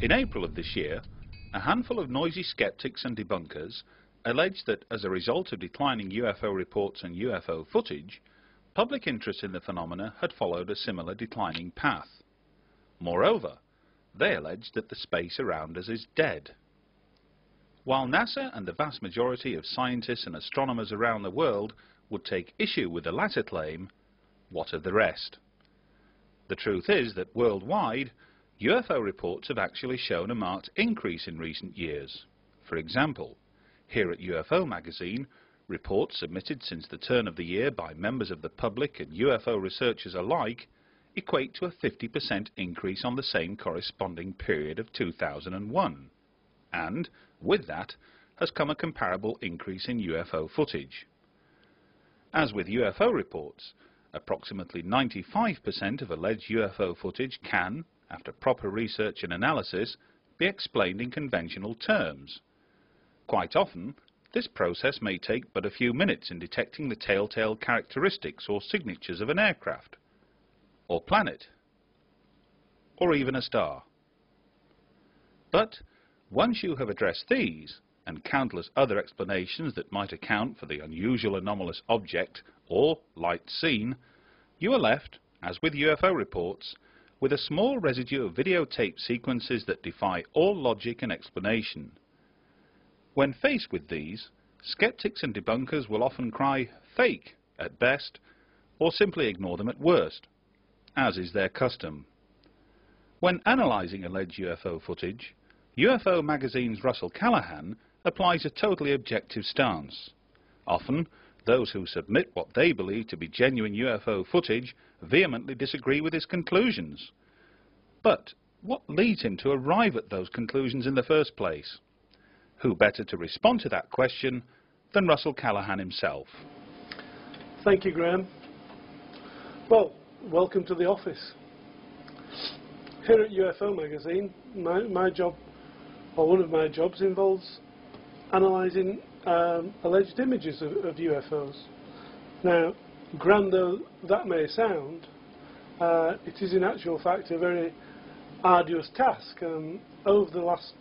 In April of this year, a handful of noisy skeptics and debunkers alleged that as a result of declining UFO reports and UFO footage, public interest in the phenomena had followed a similar declining path. Moreover, they alleged that the space around us is dead. While NASA and the vast majority of scientists and astronomers around the world would take issue with the latter claim, what of the rest? The truth is that worldwide, UFO reports have actually shown a marked increase in recent years. For example, here at UFO Magazine, reports submitted since the turn of the year by members of the public and UFO researchers alike equate to a 50% increase on the same corresponding period of 2001. And, with that, has come a comparable increase in UFO footage. As with UFO reports, approximately 95% of alleged UFO footage can, after proper research and analysis, be explained in conventional terms. Quite often, this process may take but a few minutes in detecting the telltale characteristics or signatures of an aircraft, or planet, or even a star. But once you have addressed these, and countless other explanations that might account for the unusual anomalous object or light seen, you are left, as with UFO reports, with a small residue of videotape sequences that defy all logic and explanation. When faced with these, skeptics and debunkers will often cry fake at best, or simply ignore them at worst, as is their custom. When analysing alleged UFO footage, UFO Magazine's Russell Callahan applies a totally objective stance. Often, those who submit what they believe to be genuine UFO footage vehemently disagree with his conclusions. But what leads him to arrive at those conclusions in the first place? Who better to respond to that question than Russell Callahan himself? Thank you, Graham. Well, welcome to the office. Here at UFO Magazine, my job, or one of my jobs, involves analysing alleged images of UFOs. Now, grand though that may sound, it is in actual fact a very arduous task. Over the last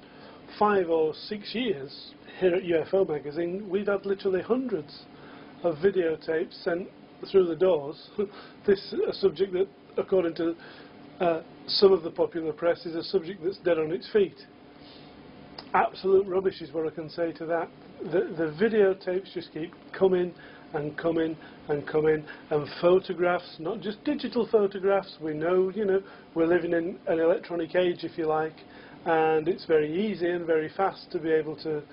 5 or 6 years here at UFO Magazine, we've had literally hundreds of videotapes sent through the doors. This is a subject that, according to some of the popular press, is a subject that's dead on its feet. Absolute rubbish is what I can say to that. the videotapes just keep coming and coming and coming, and photographs, not just digital photographs. We know, we're living in an electronic age, if you like, and it's very easy and very fast to be able to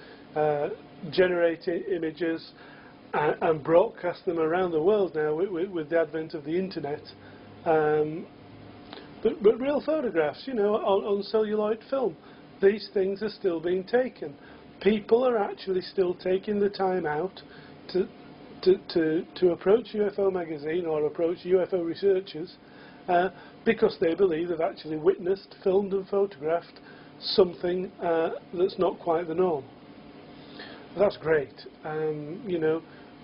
generate images and broadcast them around the world now with the advent of the internet. But real photographs, on celluloid film, these things are still being taken. People are actually still taking the time out to approach UFO magazine or approach UFO researchers because they believe they've actually witnessed, filmed and photographed something that's not quite the norm. That's great.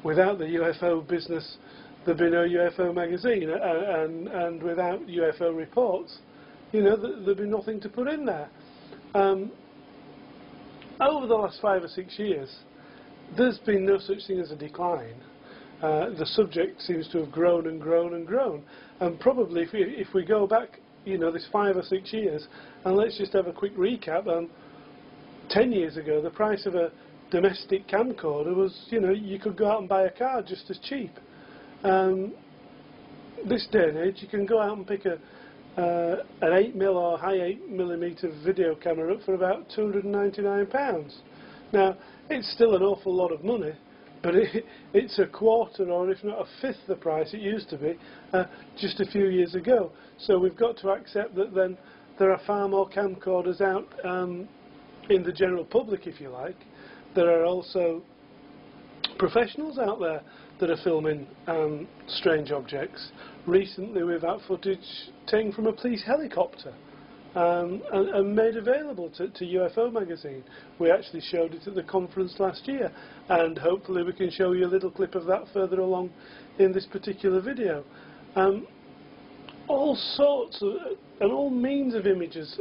Without the UFO business, there'd be no UFO magazine, and without UFO reports, there'd be nothing to put in there. Over the last 5 or 6 years, there's been no such thing as a decline. The subject seems to have grown and grown and grown. And probably if we go back, this 5 or 6 years, and let's just have a quick recap. 10 years ago, the price of a domestic camcorder was, you could go out and buy a car just as cheap. This day and age, you can go out and pick an 8mm or high 8mm video camera up for about £299. Now, it's still an awful lot of money, but it's a quarter or if not a fifth the price it used to be just a few years ago. So we've got to accept that then there are far more camcorders out in the general public, if you like. There are also professionals out there that are filming strange objects. Recently we've had footage taken from a police helicopter and made available to UFO magazine. We actually showed it at the conference last year, and hopefully we can show you a little clip of that further along in this particular video. All sorts of, and all means of images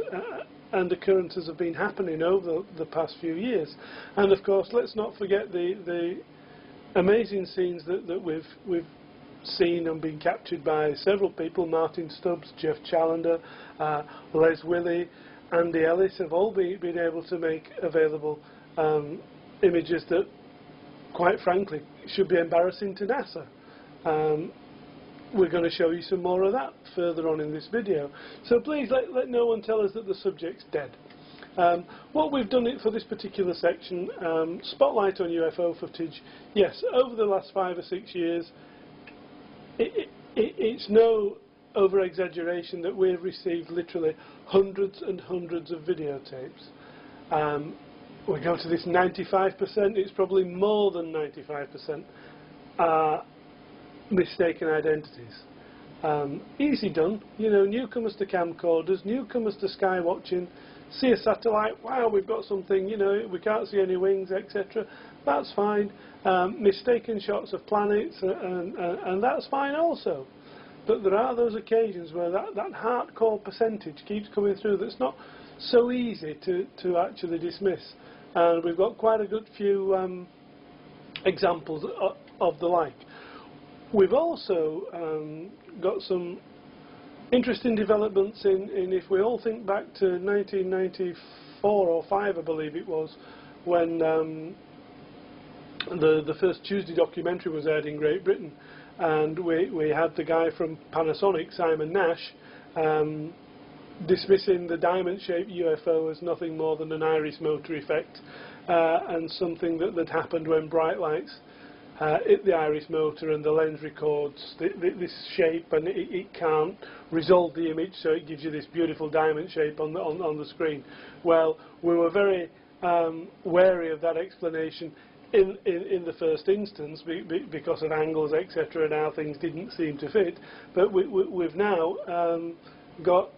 and occurrences have been happening over the past few years. And of course, let's not forget the amazing scenes that we've seen and been captured by several people. Martin Stubbs, Jeff Challenger, Les Willey, Andy Ellis have all been able to make available images that, quite frankly, should be embarrassing to NASA. We're going to show you some more of that further on in this video. So please let no one tell us that the subject's dead. What we've done for this particular section, spotlight on UFO footage. Yes, over the last 5 or 6 years, it's no over-exaggeration that we've received literally hundreds and hundreds of videotapes. We go to this 95%, it's probably more than 95% mistaken identities. Easy done, newcomers to camcorders, newcomers to sky watching, see a satellite, wow, we've got something, we can't see any wings, etc. That's fine. Mistaken shots of planets, and that's fine also. But there are those occasions where that hardcore percentage keeps coming through that's not so easy to actually dismiss. And we've got quite a good few examples of the like. We've also got some interesting developments in if we all think back to 1994 or 5, I believe it was, when the first Tuesday documentary was aired in Great Britain, and we had the guy from Panasonic, Simon Nash, dismissing the diamond-shaped UFO as nothing more than an iris motor effect, and something that happened when bright lights hit the iris motor and the lens records this shape, and it can't resolve the image, so it gives you this beautiful diamond shape on the screen. Well, we were very wary of that explanation in the first instance because of angles, etc., and how things didn't seem to fit. But we've now got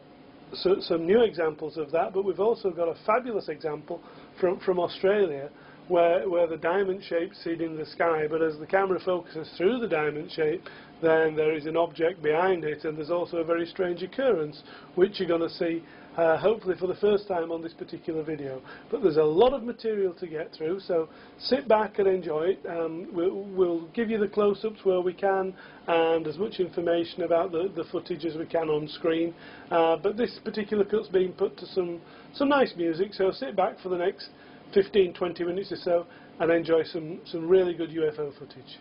some new examples of that, but we've also got a fabulous example from Australia, where the diamond shape's seen in the sky, but as the camera focuses through the diamond shape, then there is an object behind it, and there's also a very strange occurrence, which you're going to see hopefully for the first time on this particular video. But there's a lot of material to get through, so sit back and enjoy it. We'll give you the close-ups where we can, and as much information about the footage as we can on screen. But this particular cut's being put to some nice music, so sit back for the next 15-20 minutes or so and enjoy some really good UFO footage.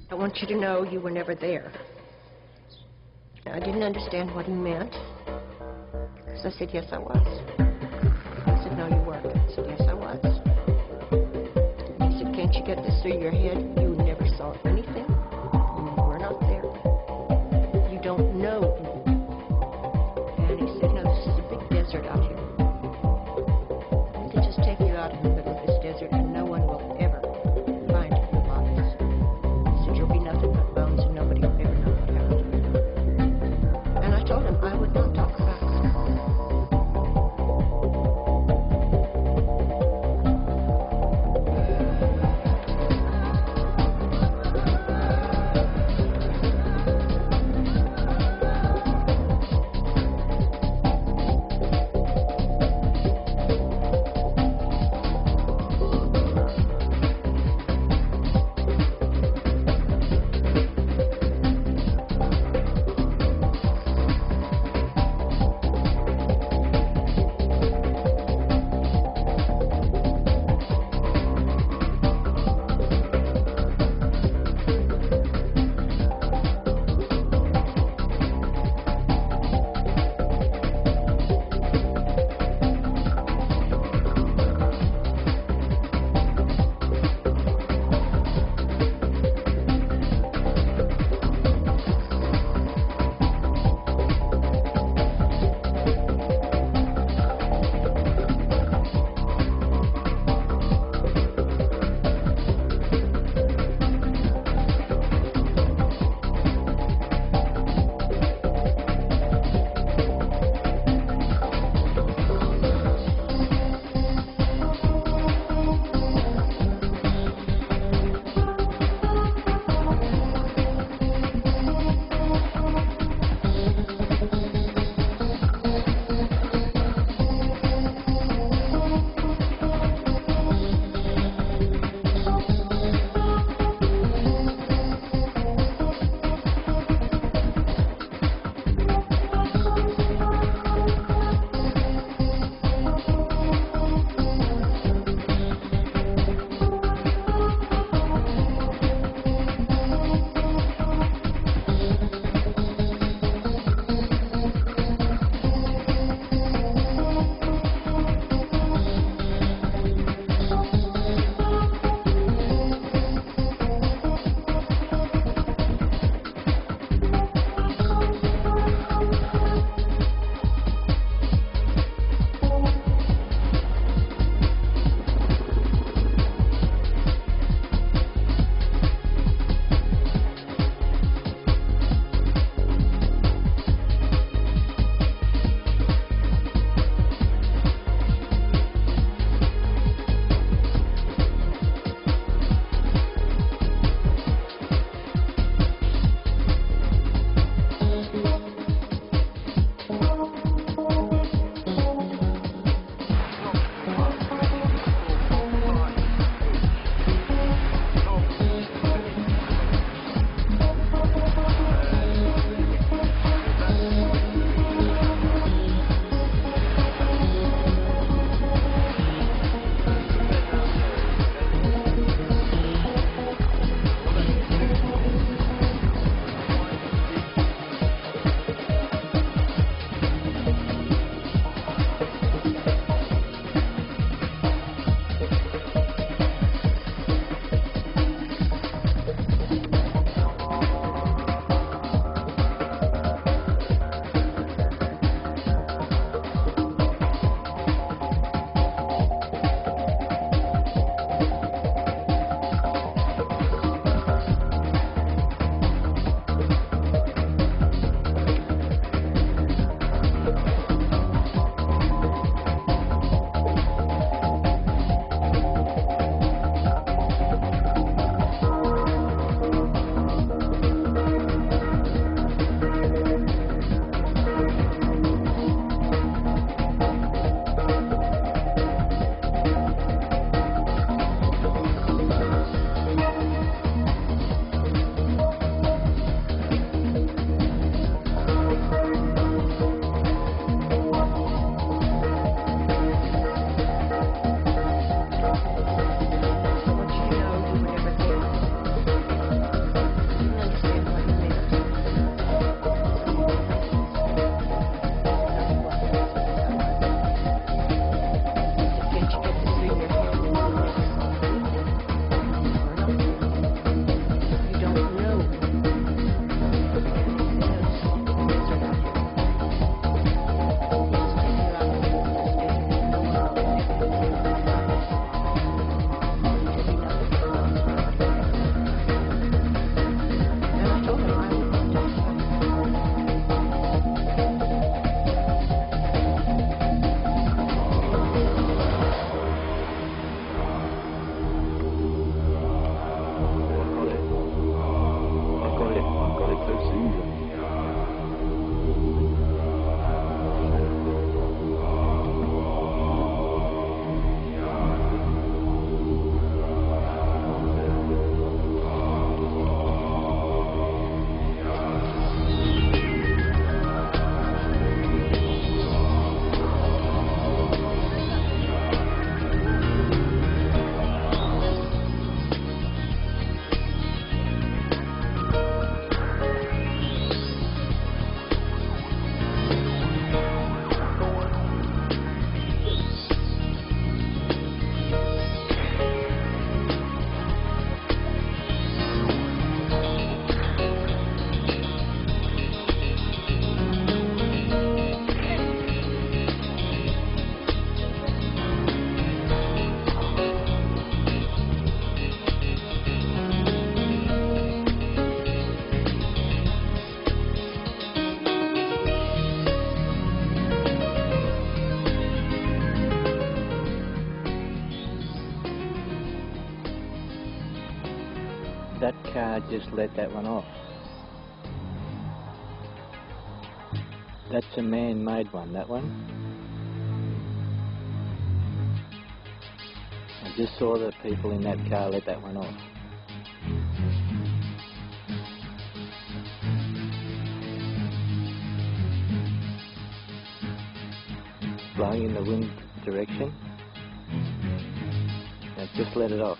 I want you to know you were never there. I didn't understand what he meant. So I said, yes, I was. He said, no, you weren't. I said, yes, I was. He said, can't you get this through your head? You never saw anything. You were not there. You don't know anything. And he said, no, this is a big desert out here. We could just take you out in the middle of this desert and no one will ever find your bodies. He said, you'll be nothing but bones and nobody will ever know what happened to you. And I told him I would not talk about it. That car just let that one off. That's a man-made one, that one. I just saw the people in that car let that one off. Blowing in the wind direction. And just let it off.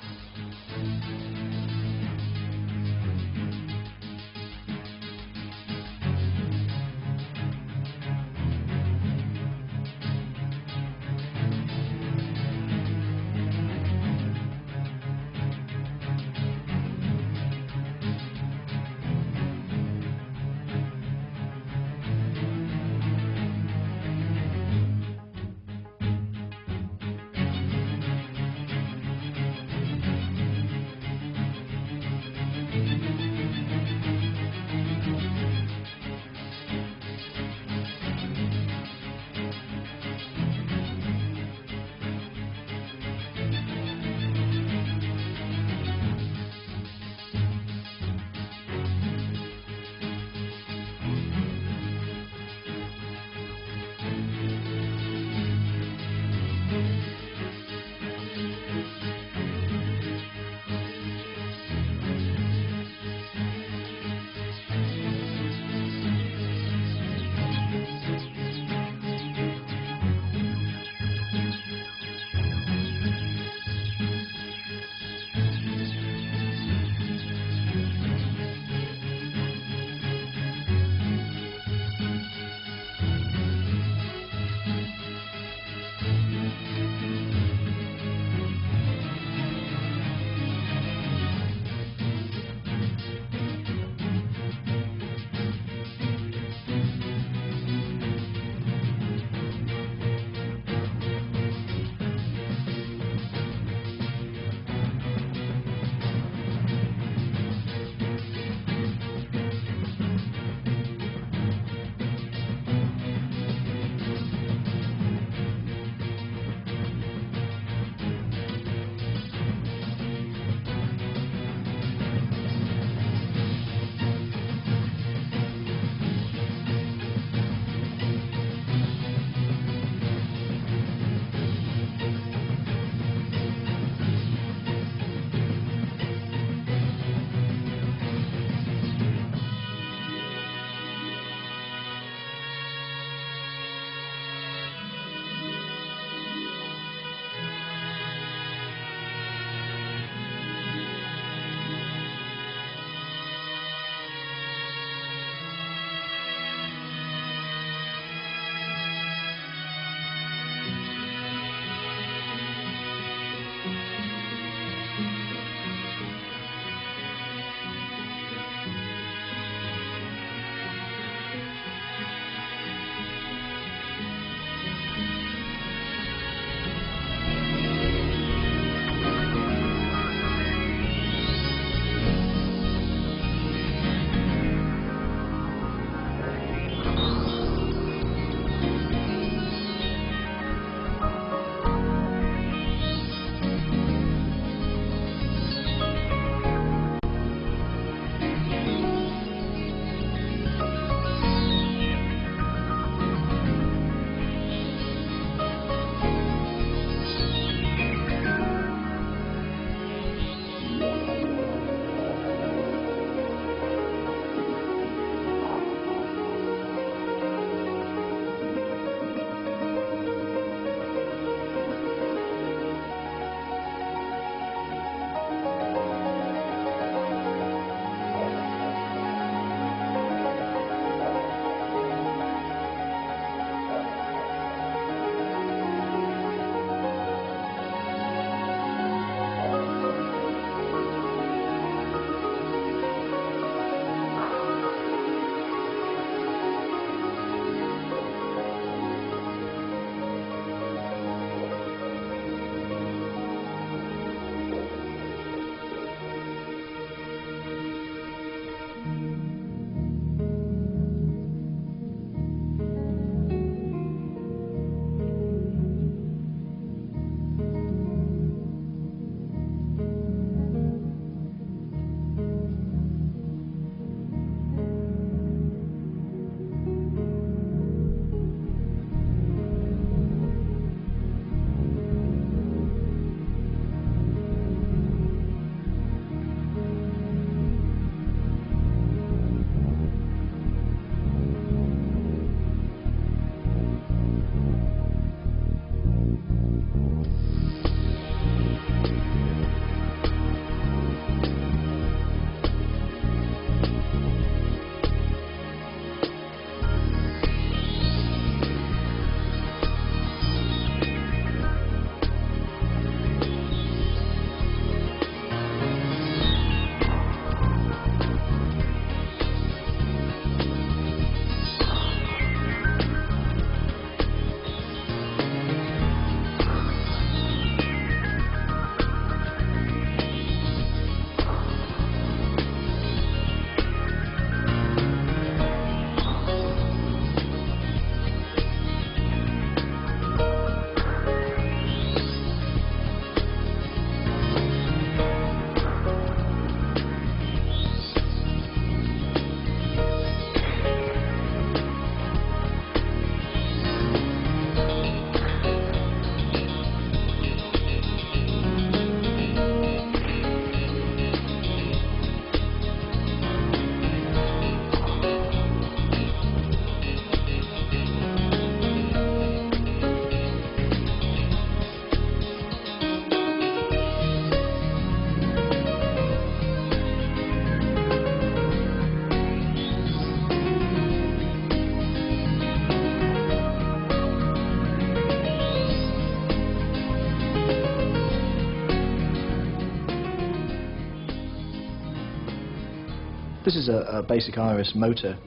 This is a basic iris motor.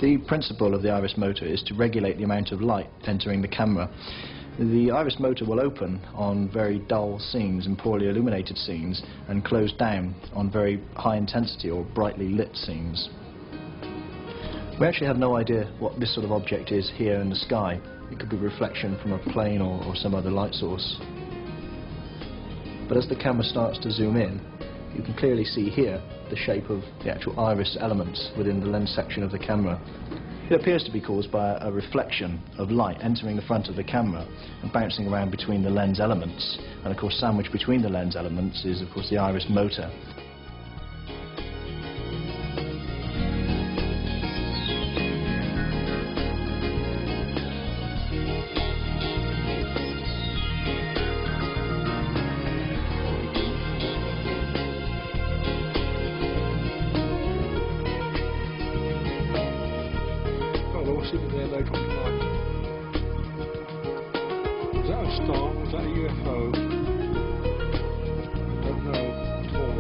The principle of the iris motor is to regulate the amount of light entering the camera. The iris motor will open on very dull scenes and poorly illuminated scenes and close down on very high intensity or brightly lit scenes. We actually have no idea what this sort of object is here in the sky. It could be a reflection from a plane or some other light source. But as the camera starts to zoom in, you can clearly see here the shape of the actual iris elements within the lens section of the camera. It appears to be caused by a reflection of light entering the front of the camera and bouncing around between the lens elements. And of course, sandwiched between the lens elements is of course the iris motor. Sitting there, they got light. Was that a star? Was that a UFO? Don't know at all.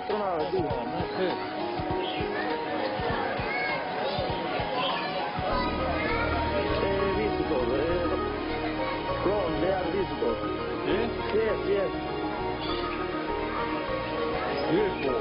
Astronave, sì. Visitor, Ron, they are visitors. Yes? Yes. Beautiful.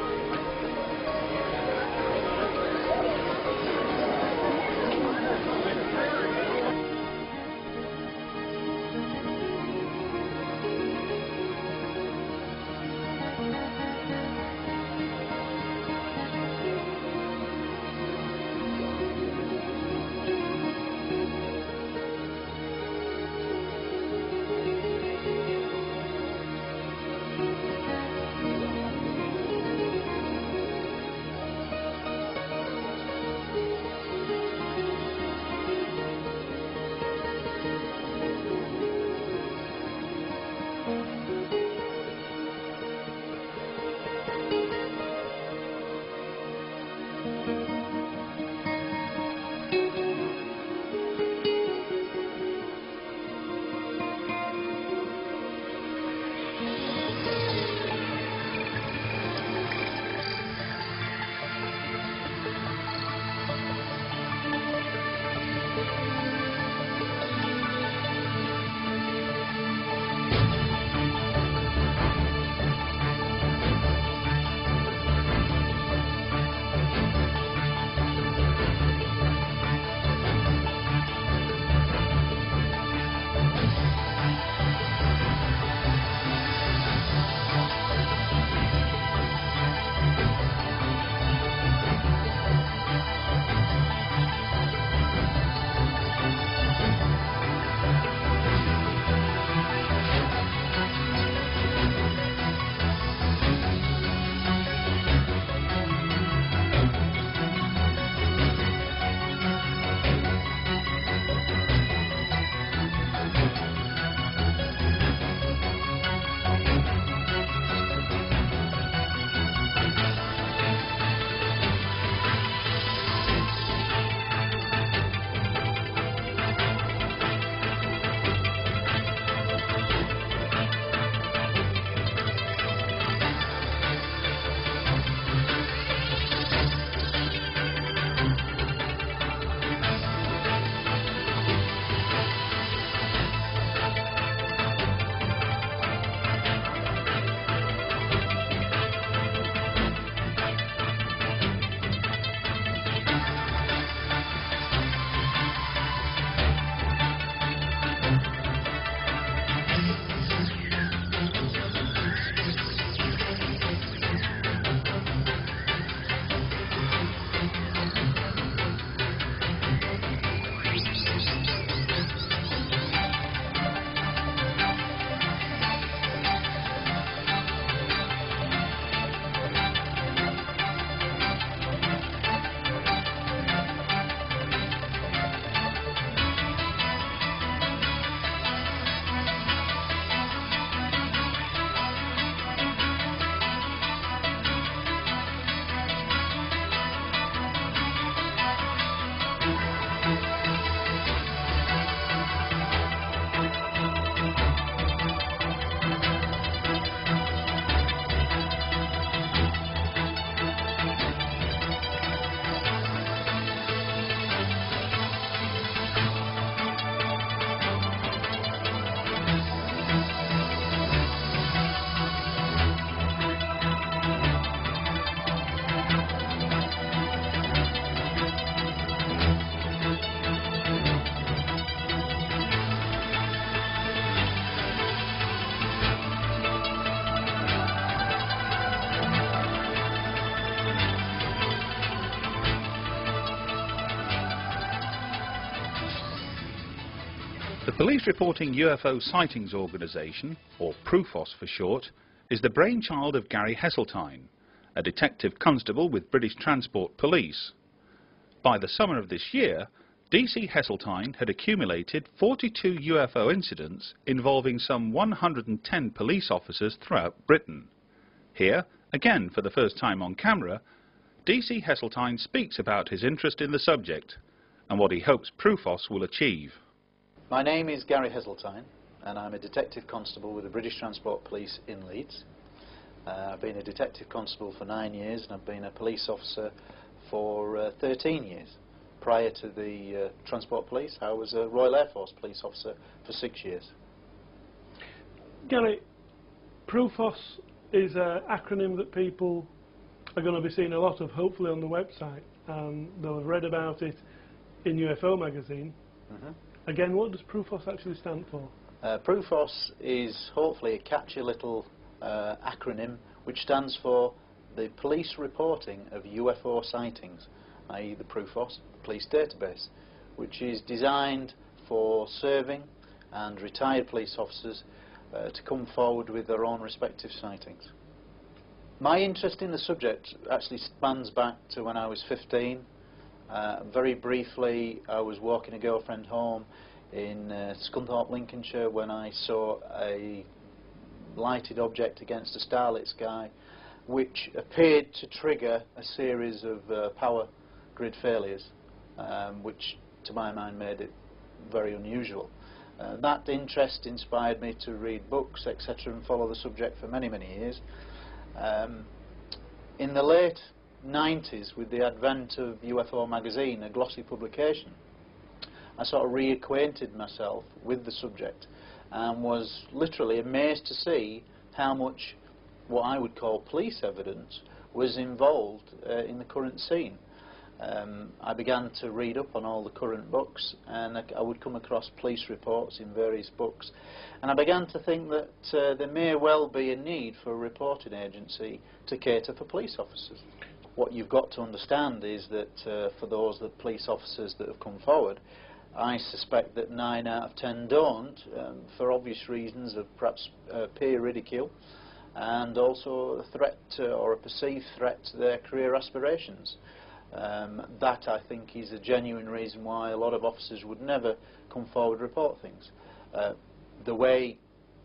The police reporting UFO sightings organisation, or PRUFOS for short, is the brainchild of Gary Heseltine, a detective constable with British Transport Police. By the summer of this year, DC Heseltine had accumulated 42 UFO incidents involving some 110 police officers throughout Britain. Here, again for the first time on camera, DC Heseltine speaks about his interest in the subject and what he hopes PRUFOS will achieve. My name is Gary Heseltine and I'm a detective constable with the British Transport Police in Leeds. I've been a detective constable for 9 years and I've been a police officer for 13 years. Prior to the Transport Police, I was a Royal Air Force police officer for 6 years. Gary, PRUFOS is an acronym that people are going to be seeing a lot of, hopefully on the website. They'll have read about it in UFO magazine. Again, what does PRUFOS actually stand for? PRUFOS is hopefully a catchy little acronym which stands for the police reporting of UFO sightings, i.e. the PRUFOS police database, which is designed for serving and retired police officers to come forward with their own respective sightings. My interest in the subject actually spans back to when I was 15. Very briefly, I was walking a girlfriend home in Scunthorpe, Lincolnshire, when I saw a lighted object against a starlit sky which appeared to trigger a series of power grid failures, which to my mind made it very unusual. That interest inspired me to read books, etc., and follow the subject for many, many years. In the late 90s, with the advent of UFO magazine, a glossy publication, I sort of reacquainted myself with the subject and was literally amazed to see how much what I would call police evidence was involved in the current scene. I began to read up on all the current books, and I would come across police reports in various books, and I began to think that there may well be a need for a reporting agency to cater for police officers. What you've got to understand is that for those police officers that have come forward, I suspect that 9 out of 10 don't, for obvious reasons of perhaps peer ridicule, and also a threat or a perceived threat to their career aspirations. That, I think, is a genuine reason why a lot of officers would never come forward and report things. The way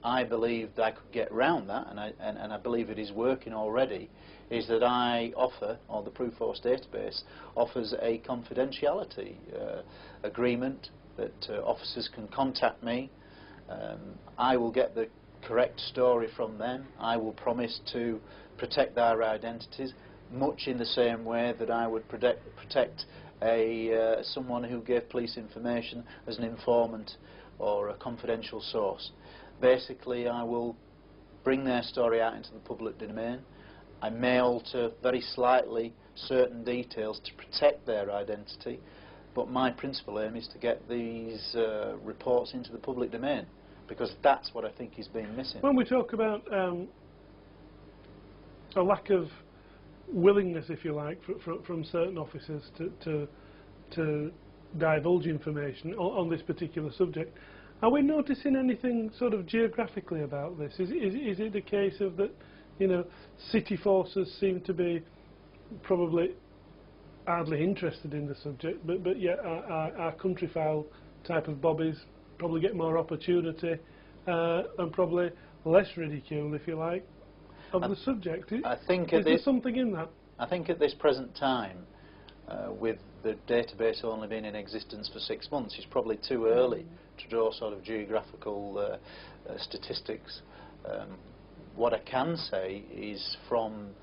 I believe that I could get around that, and I believe it is working already, is that I offer, or the PRUFOS database offers, a confidentiality agreement that officers can contact me. I will get the correct story from them. I will promise to protect their identities, much in the same way that I would protect someone who gave police information as an informant or a confidential source. Basically, I will bring their story out into the public domain. I may alter very slightly certain details to protect their identity, but my principal aim is to get these reports into the public domain, because that's what I think is being missing. When we talk about a lack of willingness, if you like, from certain officers to divulge information on this particular subject, are we noticing anything sort of geographically about this? Is it a case of that, you know, city forces seem to be probably hardly interested in the subject, but yet our countryfowl type of bobbies probably get more opportunity and probably less ridicule, if you like, of the subject? I think is there something in that? I think at this present time, with the database only being in existence for 6 months, it's probably too early to draw sort of geographical statistics. What I can say is, from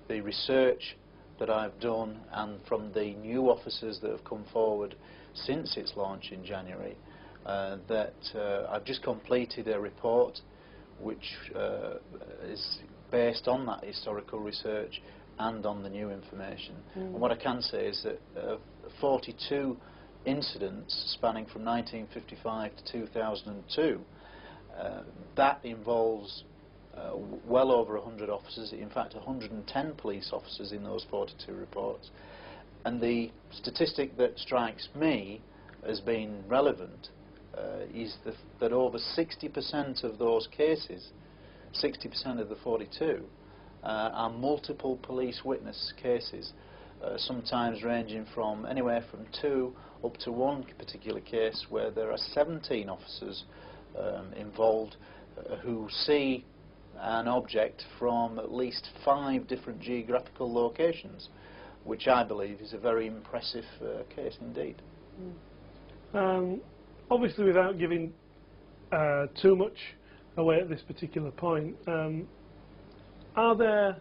the research that I've done and from the new officers that have come forward since its launch in January, that I've just completed a report which is based on that historical research and on the new information. And what I can say is that 42 incidents spanning from 1955 to 2002, that involves well over 100 officers, in fact 110 police officers in those 42 reports. And the statistic that strikes me as being relevant is that over 60% of those cases, 60% of the 42, are multiple police witness cases, sometimes ranging from anywhere from 2 up to 1 particular case where there are 17 officers involved who see an object from at least 5 different geographical locations, which I believe is a very impressive case indeed. Obviously, without giving too much away at this particular point, are there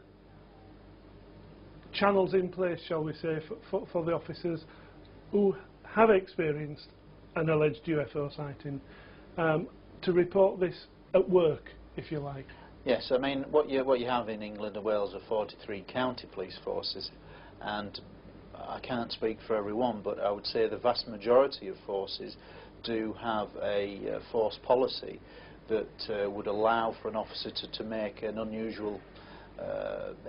channels in place, shall we say, for the officers who have experienced an alleged UFO sighting to report this at work, if you like? Yes, I mean, what you have in England and Wales are 43 county police forces, and I can't speak for everyone, but I would say the vast majority of forces do have a force policy that would allow for an officer to make an unusual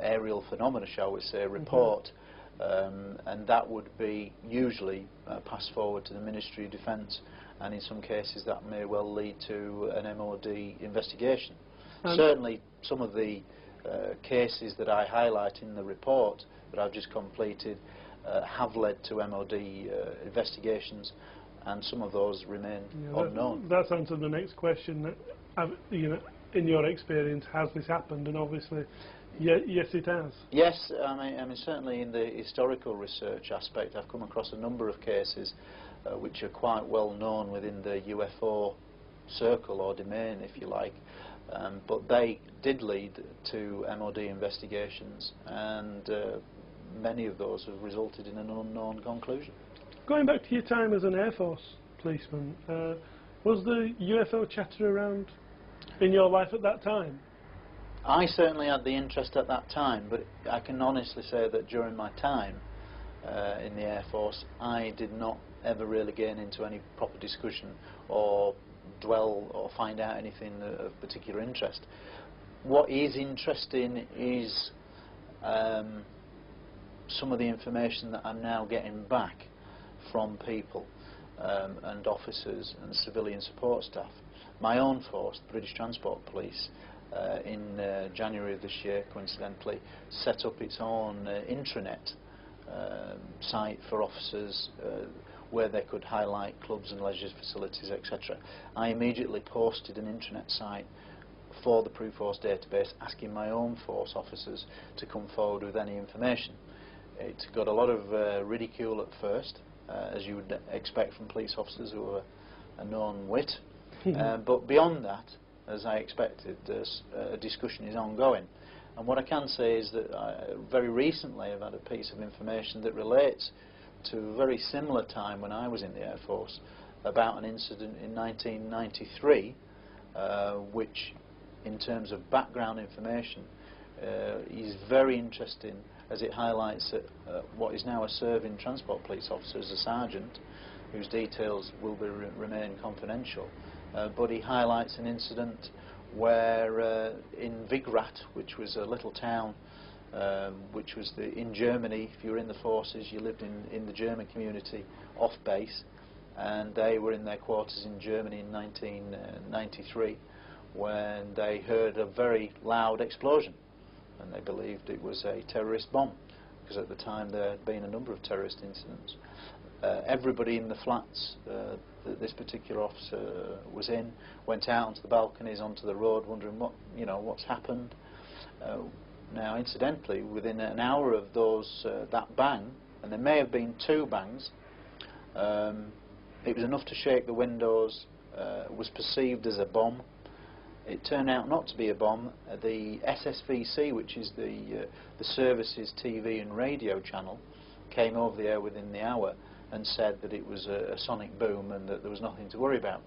aerial phenomena, shall we say, report, and that would be usually passed forward to the Ministry of Defence, and in some cases that may well lead to an MOD investigation. Certainly some of the cases that I highlight in the report that I've just completed have led to MOD investigations, and some of those remain unknown. That's answered the next question. You know, in your experience, has this happened? And obviously, yes, it has. Yes, I mean certainly in the historical research aspect, I've come across a number of cases which are quite well known within the UFO circle or domain, if you like, but they did lead to MOD investigations, and many of those have resulted in an unknown conclusion. Going back to your time as an Air Force policeman, was the UFO chatter around in your life at that time? I certainly had the interest at that time, but I can honestly say that during my time in the Air Force, I did not ever really gain into any proper discussion or dwell or find out anything of particular interest. What is interesting is some of the information that I'm now getting back from people and officers and civilian support staff. My own force, the British Transport Police, in January of this year, coincidentally, set up its own intranet site for officers where they could highlight clubs and leisure facilities, etc. I immediately posted an intranet site for the Pre-Force database asking my own force officers to come forward with any information. It got a lot of ridicule at first, as you would expect from police officers who are a known wit, but beyond that, as I expected, a discussion is ongoing. And what I can say is that very recently I've had a piece of information that relates to a very similar time when I was in the Air Force, about an incident in 1993 which, in terms of background information, is very interesting, as it highlights that what is now a serving transport police officer is a sergeant whose details will remain confidential, but he highlights an incident where in Vigrat, which was a little town which was in Germany, if you were in the forces you lived in the German community off base, and they were in their quarters in Germany in 1993 when they heard a very loud explosion, and they believed it was a terrorist bomb, because at the time there had been a number of terrorist incidents. Everybody in the flats that this particular officer was in went out onto the balconies, onto the road, wondering what's happened. Now, incidentally, within an hour of that bang, and there may have been 2 bangs, it was enough to shake the windows. Was perceived as a bomb. It turned out not to be a bomb. The SSVC, which is the service's TV and radio channel, came over the air within the hour and said that it was a sonic boom and that there was nothing to worry about.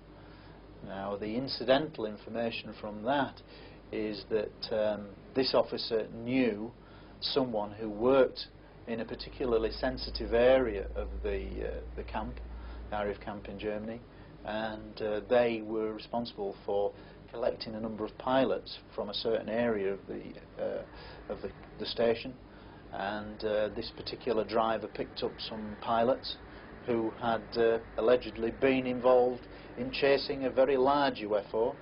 Now, the incidental information from that is that this officer knew someone who worked in a particularly sensitive area of the camp, area of camp in Germany, and they were responsible for collecting a number of pilots from a certain area of the station, and this particular driver picked up some pilots who had allegedly been involved in chasing a very large UFO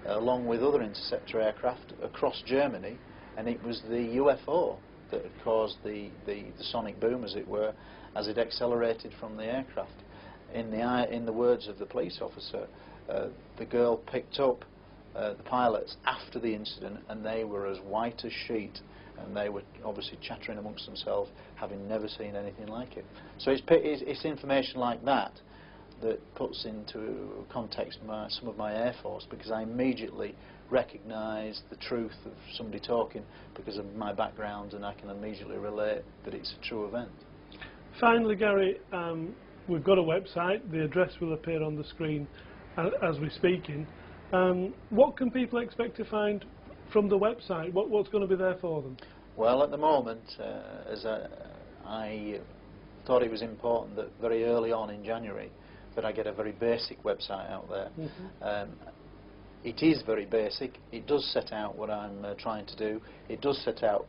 along with other interceptor aircraft across Germany, and it was the UFO that had caused the sonic boom, as it were, as it accelerated from the aircraft. In the words of the police officer, the girl picked up the pilots after the incident, and they were as white as sheet, and they were obviously chattering amongst themselves, having never seen anything like it. So it's information like that that puts into context some of my Air Force, because I immediately recognise the truth of somebody talking because of my background, and I can immediately relate that it's a true event. Finally, Gary, we've got a website. The address will appear on the screen as we're speaking. What can people expect to find from the website? What's going to be there for them? Well, at the moment, as I thought it was important that very early on in January that I get a very basic website out there. Mm-hmm. It is very basic. It does set out what I'm trying to do. It does set out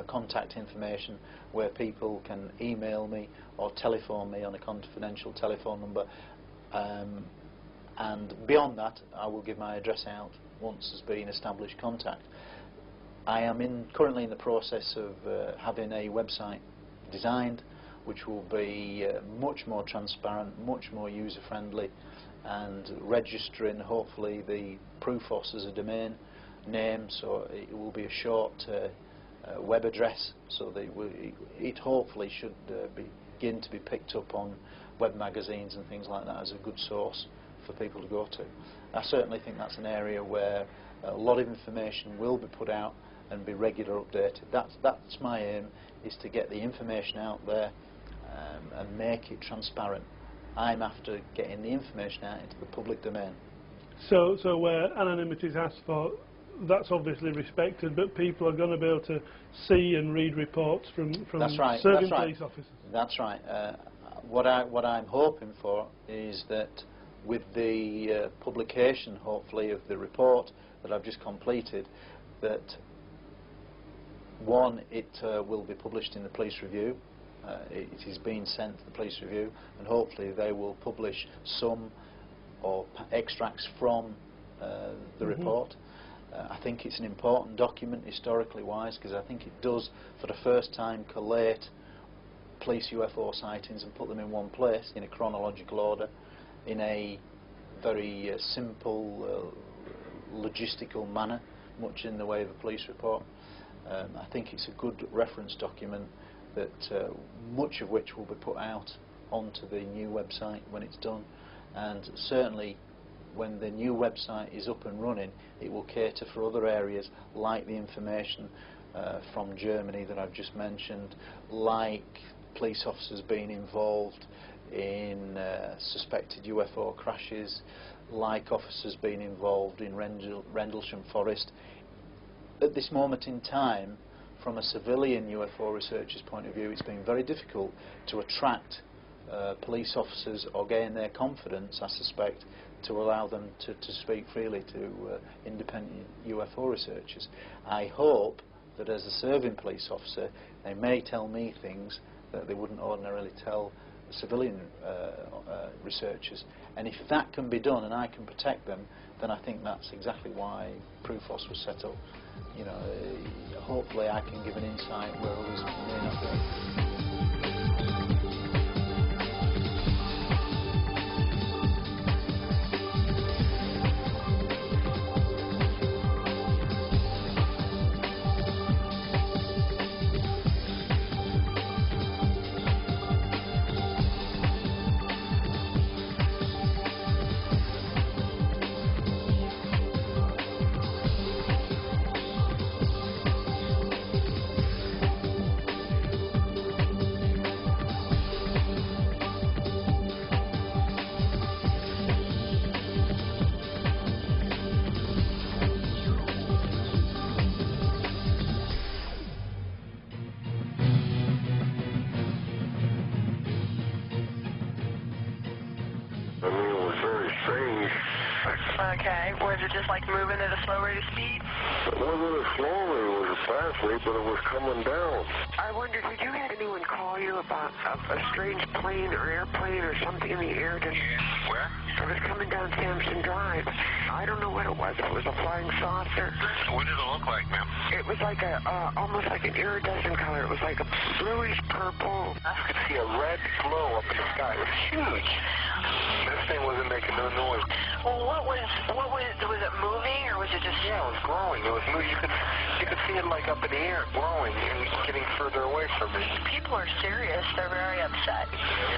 contact information where people can email me or telephone me on a confidential telephone number. And beyond that, I will give my address out once there's been established contact. I am currently in the process of having a website designed which will be much more transparent, much more user-friendly, and registering hopefully the Prufos as a domain name, so it will be a short web address, so that it hopefully should begin to be picked up on web magazines and things like that as a good source for people to go to. I certainly think that's an area where a lot of information will be put out and be regular updated. That's my aim, is to get the information out there and make it transparent. I'm after getting the information out into the public domain. So where anonymity is asked for, that's obviously respected, but people are going to be able to see and read reports from serving police officers. That's right. What I'm hoping for is that with the publication, hopefully, of the report that I've just completed, that one, it will be published in the police review. It is being sent to the police review, and hopefully they will publish some or extracts from the report. I think it's an important document historically wise, because I think it does for the first time collate police UFO sightings and put them in one place in a chronological order, in a very simple logistical manner, much in the way of a police report. I think it's a good reference document that much of which will be put out onto the new website when it's done, and certainly when the new website is up and running, it will cater for other areas like the information from Germany that I've just mentioned, like police officers being involved in suspected UFO crashes, like officers being involved in Rendlesham Forest. At this moment in time, from a civilian UFO researcher's point of view, it's been very difficult to attract police officers or gain their confidence, I suspect, to allow them to speak freely to independent UFO researchers. I hope that as a serving police officer, they may tell me things that they wouldn't ordinarily tell civilian researchers. And if that can be done and I can protect them, then I think that's exactly why Prufos was set up. You know, hopefully I can give an insight where others may not be. Okay, was it just like moving at a slow rate of speed? It wasn't as slowly, it was fastly, but it was coming down. I wondered, did you have anyone call you about a strange plane or airplane or something in the air? Where? I was coming down Sampson Drive. I don't know what it was. It was a flying saucer. What did it look like, ma'am? It was like a, almost like an iridescent color. It was like a bluish purple. I could see a red glow up in the sky. It was huge. This thing wasn't making no noise. Well, was it moving or was it just? Yeah, it was glowing. It was moving. You could see it like up in the air, glowing and getting further away from me. People are serious. They're very upset.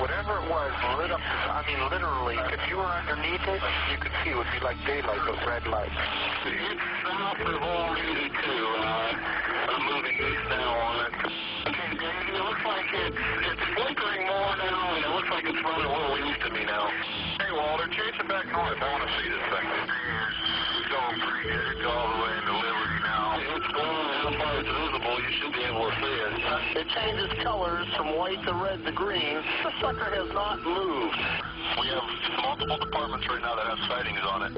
Whatever it was lit up. I mean, literally, if you were underneath it, you could see it would be like daylight, those red lights. It's south of already too. I'm moving this now on it. Okay, Dave, it looks like it's flickering more now, and it looks like it's running a little east of me now. Hey, Walter, chase it back north. I want to see this thing. It's going pretty good. It's all the way into Liberty now. It's going how far it's visible. You should be able to see it. It changes colors from white to red to green. The sucker has not moved. We have multiple departments right now that have sightings on it.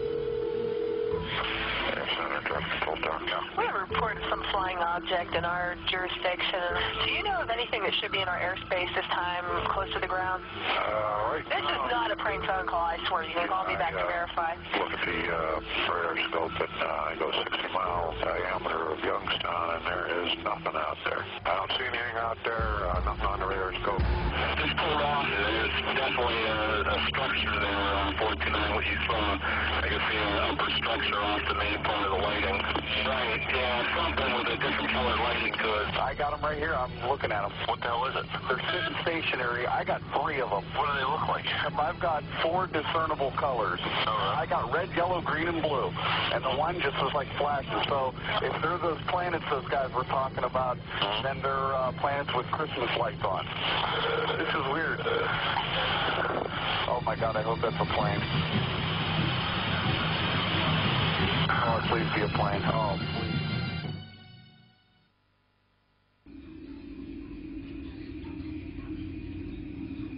We have reported some flying object in our jurisdiction. Do you know of anything that should be in our airspace this time, close to the ground? Right. This is not a prank phone call, I swear. You can call me back to verify. Look at the radar scope, and I go 60-mile diameter of Youngstown, and there is nothing out there. I don't see anything out there, nothing on the radar scope. Just pulled off. There's definitely a structure there on 429, what you saw. I can see an upper structure off the main part of the lighting. Right, yeah, something with a different colored lighting to it. I got them right here. I'm looking at them. What the hell is it? They're sitting stationary. I got 3 of them. What do they look like? I've got 4 discernible colors. I got red, yellow, green, and blue. And the one just was like flashes. So if they're those planets those guys were talking about, then they're planets with Christmas lights on. This is weird. Oh my God, I hope that's a plane. Oh, please be a plane. Oh, please.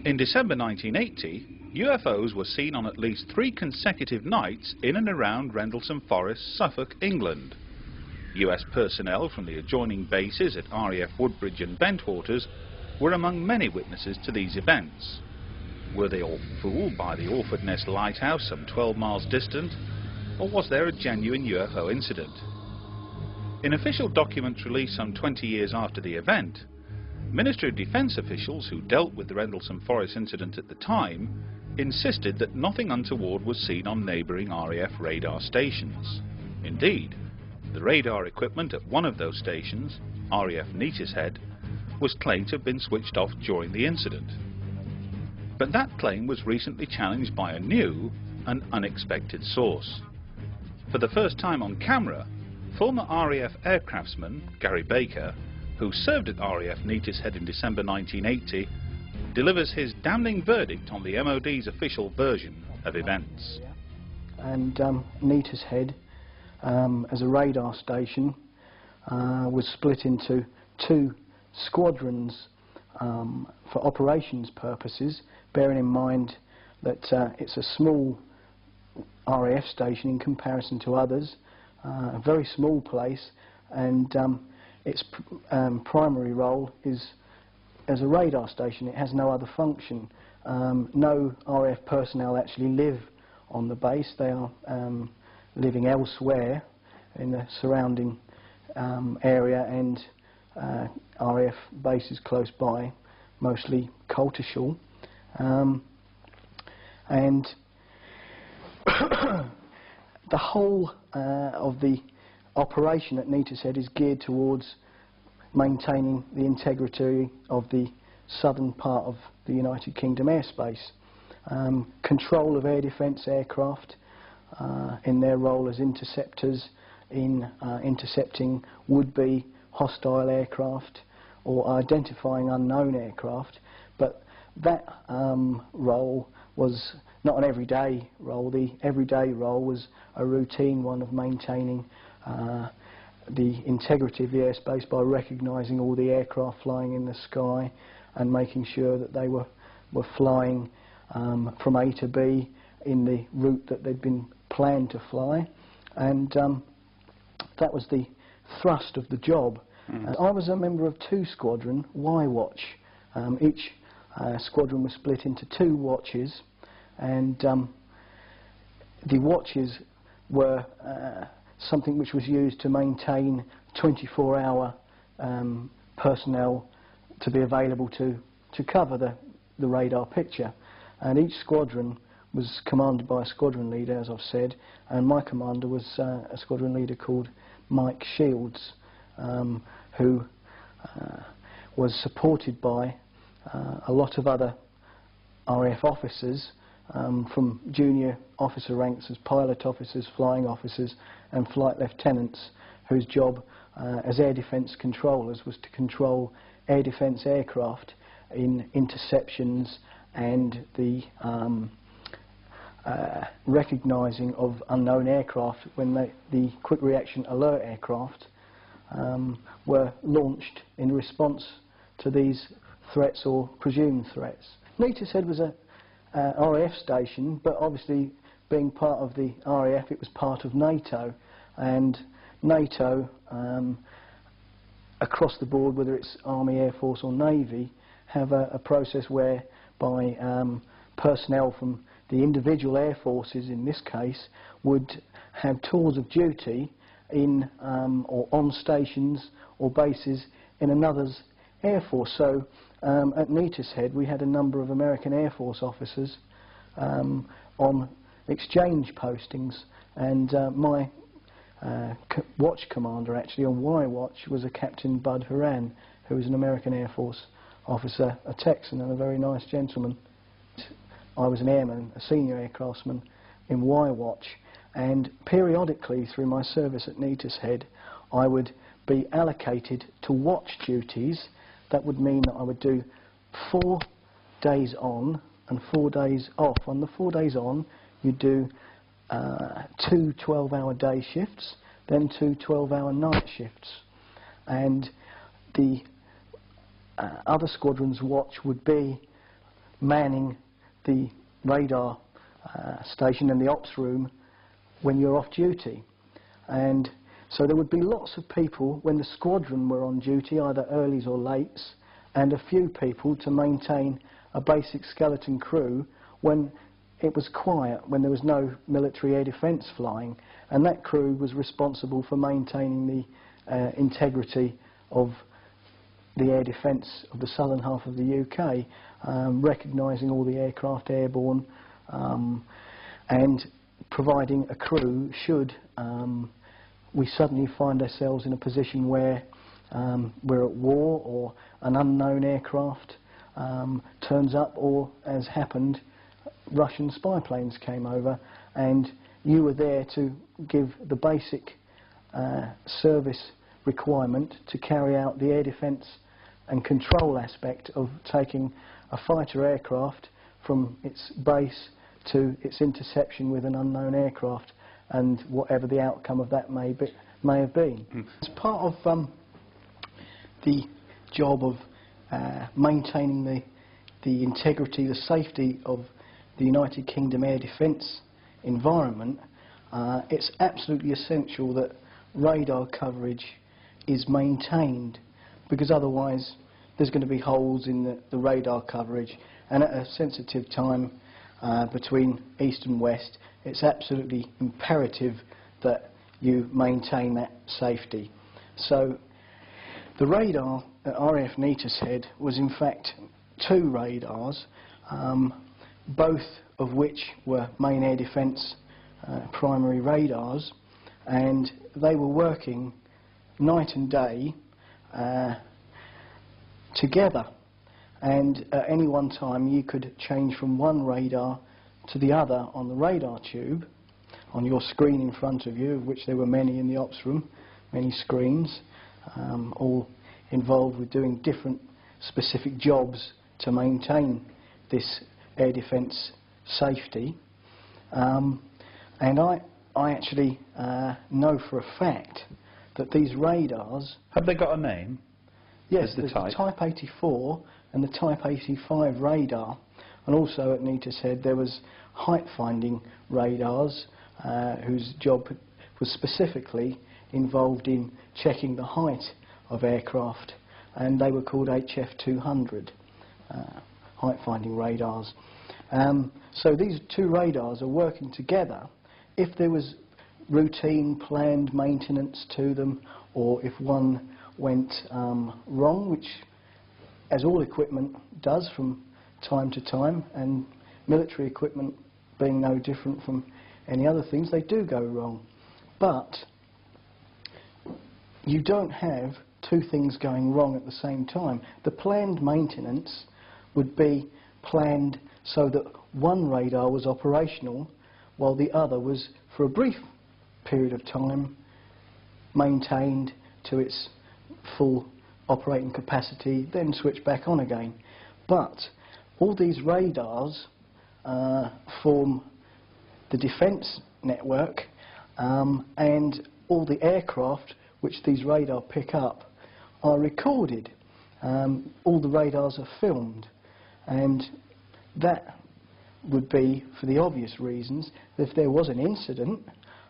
In December 1980, UFOs were seen on at least 3 consecutive nights in and around Rendlesham Forest, Suffolk, England. US personnel from the adjoining bases at RAF Woodbridge and Bentwaters were among many witnesses to these events. Were they all fooled by the Orford Nest Lighthouse some 12 miles distant, or was there a genuine UFO incident? In official documents released some 20 years after the event, Ministry of Defence officials who dealt with the Rendlesham Forest incident at the time insisted that nothing untoward was seen on neighbouring RAF radar stations. Indeed, the radar equipment at one of those stations, RAF Neatishead, was claimed to have been switched off during the incident. But that claim was recently challenged by a new and unexpected source. For the first time on camera, former RAF aircraftsman Gary Baker, who served at RAF Neatishead in December 1980, delivers his damning verdict on the MOD's official version of events. And Neatishead, as a radar station, was split into 2 squadrons for operations purposes, bearing in mind that it's a small RAF station in comparison to others, a very small place, and its primary role is as a radar station. It has no other function. No RAF personnel actually live on the base. They are living elsewhere in the surrounding area, and RAF bases close by, mostly Coltishall. And the whole of the operation at Neatishead is geared towards maintaining the integrity of the southern part of the United Kingdom airspace. Control of air defence aircraft in their role as interceptors in intercepting would-be hostile aircraft or identifying unknown aircraft, but that role was not an everyday role. The everyday role was a routine one of maintaining the integrity of the airspace by recognising all the aircraft flying in the sky and making sure that they were flying from A to B in the route that they'd been planned to fly, and that was the thrust of the job. I was a member of 2 squadron, Y-Watch. Each squadron was split into 2 watches, and the watches were something which was used to maintain 24-hour personnel to be available to cover the radar picture. And each squadron was commanded by a squadron leader, as I've said, and my commander was a squadron leader called Mike Shields, who was supported by a lot of other RAF officers, from junior officer ranks as pilot officers, flying officers and flight lieutenants, whose job as air defence controllers was to control air defence aircraft in interceptions and the recognising of unknown aircraft when the quick reaction alert aircraft were launched in response to these threats or presumed threats. Neatis Head was a RAF station, but obviously being part of the RAF it was part of NATO, and NATO across the board, whether it's Army, Air Force or Navy, have a process whereby personnel from the individual air forces in this case would have tours of duty in or on stations or bases in another's air force. So at Neatis Head we had a number of American Air Force officers on exchange postings, and my watch commander actually on Y Watch was a Captain Bud Horan, who was an American Air Force officer, a Texan and a very nice gentleman. I was an airman, a senior aircraftsman in Y Watch, and periodically through my service at Neatis Head I would be allocated to watch duties. That would mean that I would do 4 days on and 4 days off. On the 4 days on you do 2 12-hour day shifts, then 2 12-hour night shifts, and the other squadron's watch would be manning the radar station and the ops room when you're off duty. And so there would be lots of people when the squadron were on duty, either earlies or lates, and a few people to maintain a basic skeleton crew when it was quiet, when there was no military air defence flying, and that crew was responsible for maintaining the integrity of the air defence of the southern half of the UK, recognising all the aircraft airborne, and providing a crew should we suddenly find ourselves in a position where we're at war or an unknown aircraft turns up, or, as happened, Russian spy planes came over, and you were there to give the basic service requirement to carry out the air defence and control aspect of taking a fighter aircraft from its base to its interception with an unknown aircraft, and whatever the outcome of that may have been. As part of the job of maintaining the integrity, the safety of the United Kingdom air defence environment, it's absolutely essential that radar coverage is maintained, because otherwise there's going to be holes in the radar coverage, and at a sensitive time between east and west it's absolutely imperative that you maintain that safety. So the radar at RAF Neatis Head was in fact 2 radars, both of which were main air defence primary radars, and they were working night and day together, and at any one time you could change from one radar to the other on the radar tube on your screen in front of you, of which there were many in the ops room, many screens, all involved with doing different specific jobs to maintain this air defence safety. And I actually know for a fact that these radars... Have they got a name? Yes, there's the Type 84 and the Type 85 radar, and also at Neatis Head there was height finding radars whose job was specifically involved in checking the height of aircraft, and they were called HF200 height finding radars. So these 2 radars are working together, if there was routine planned maintenance to them, or if one went wrong, which as all equipment does from time to time, and military equipment being no different from any other things, they do go wrong. But you don't have two things going wrong at the same time. The planned maintenance would be planned so that one radar was operational while the other was, for a brief period of time, maintained to its full operating capacity, then switched back on again. But all these radars form the defence network, and all the aircraft which these radar pick up are recorded. All the radars are filmed, and that would be for the obvious reasons that if there was an incident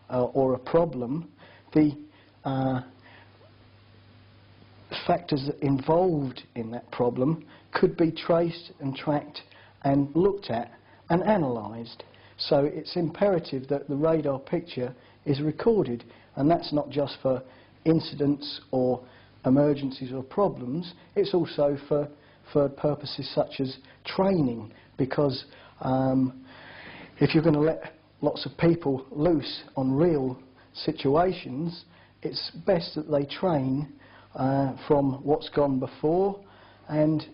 or a problem, the factors involved in that problem could be traced and tracked and looked at and analysed. So it's imperative that the radar picture is recorded, and that's not just for incidents or emergencies or problems, it's also for purposes such as training, because if you're going to let lots of people loose on real situations, it's best that they train from what's gone before, and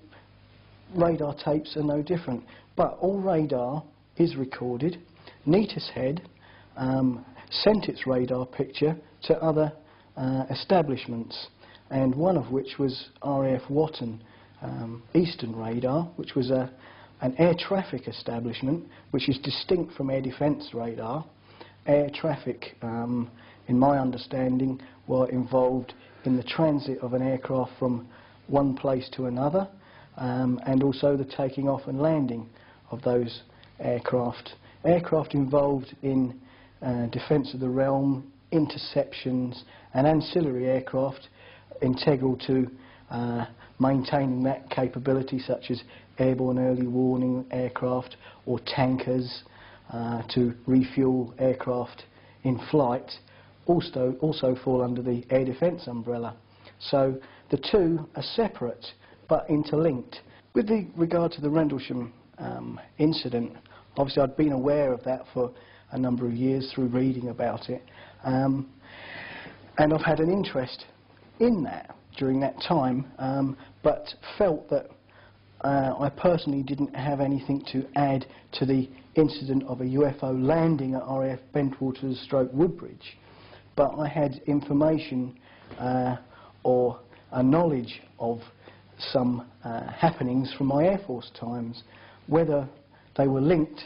radar tapes are no different. But all radar is recorded. Neatishead sent its radar picture to other establishments, and one of which was RAF Watton Eastern Radar, which was an air traffic establishment, which is distinct from air defence radar. Air traffic, in my understanding, were involved in the transit of an aircraft from one place to another, and also the taking off and landing of those aircraft. Aircraft involved in defence of the realm, interceptions, and ancillary aircraft integral to maintaining that capability, such as airborne early warning aircraft or tankers to refuel aircraft in flight, also fall under the air defence umbrella. So the two are separate but interlinked. With regard to the Rendlesham incident, obviously I'd been aware of that for a number of years through reading about it, and I've had an interest in that during that time, but felt that I personally didn't have anything to add to the incident of a UFO landing at RAF Bentwaters/Woodbridge, but I had information or a knowledge of some happenings from my Air Force times. Whether they were linked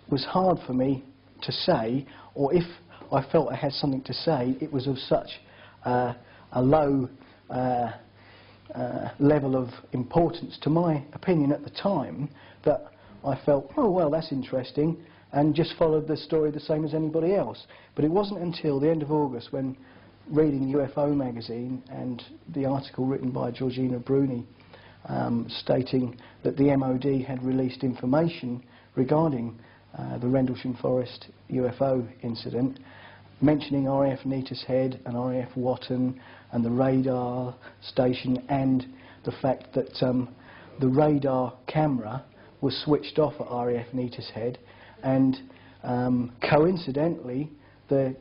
was hard for me to say, or if I felt I had something to say, it was of such a low level of importance to my opinion at the time that I felt, oh well, that's interesting, and just followed the story the same as anybody else. But it wasn't until the end of August, when reading UFO magazine and the article written by Georgina Bruni stating that the MOD had released information regarding the Rendlesham Forest UFO incident, mentioning RAF Neatishead and RAF Watton and the radar station, and the fact that the radar camera was switched off at RAF Neatishead, and coincidentally the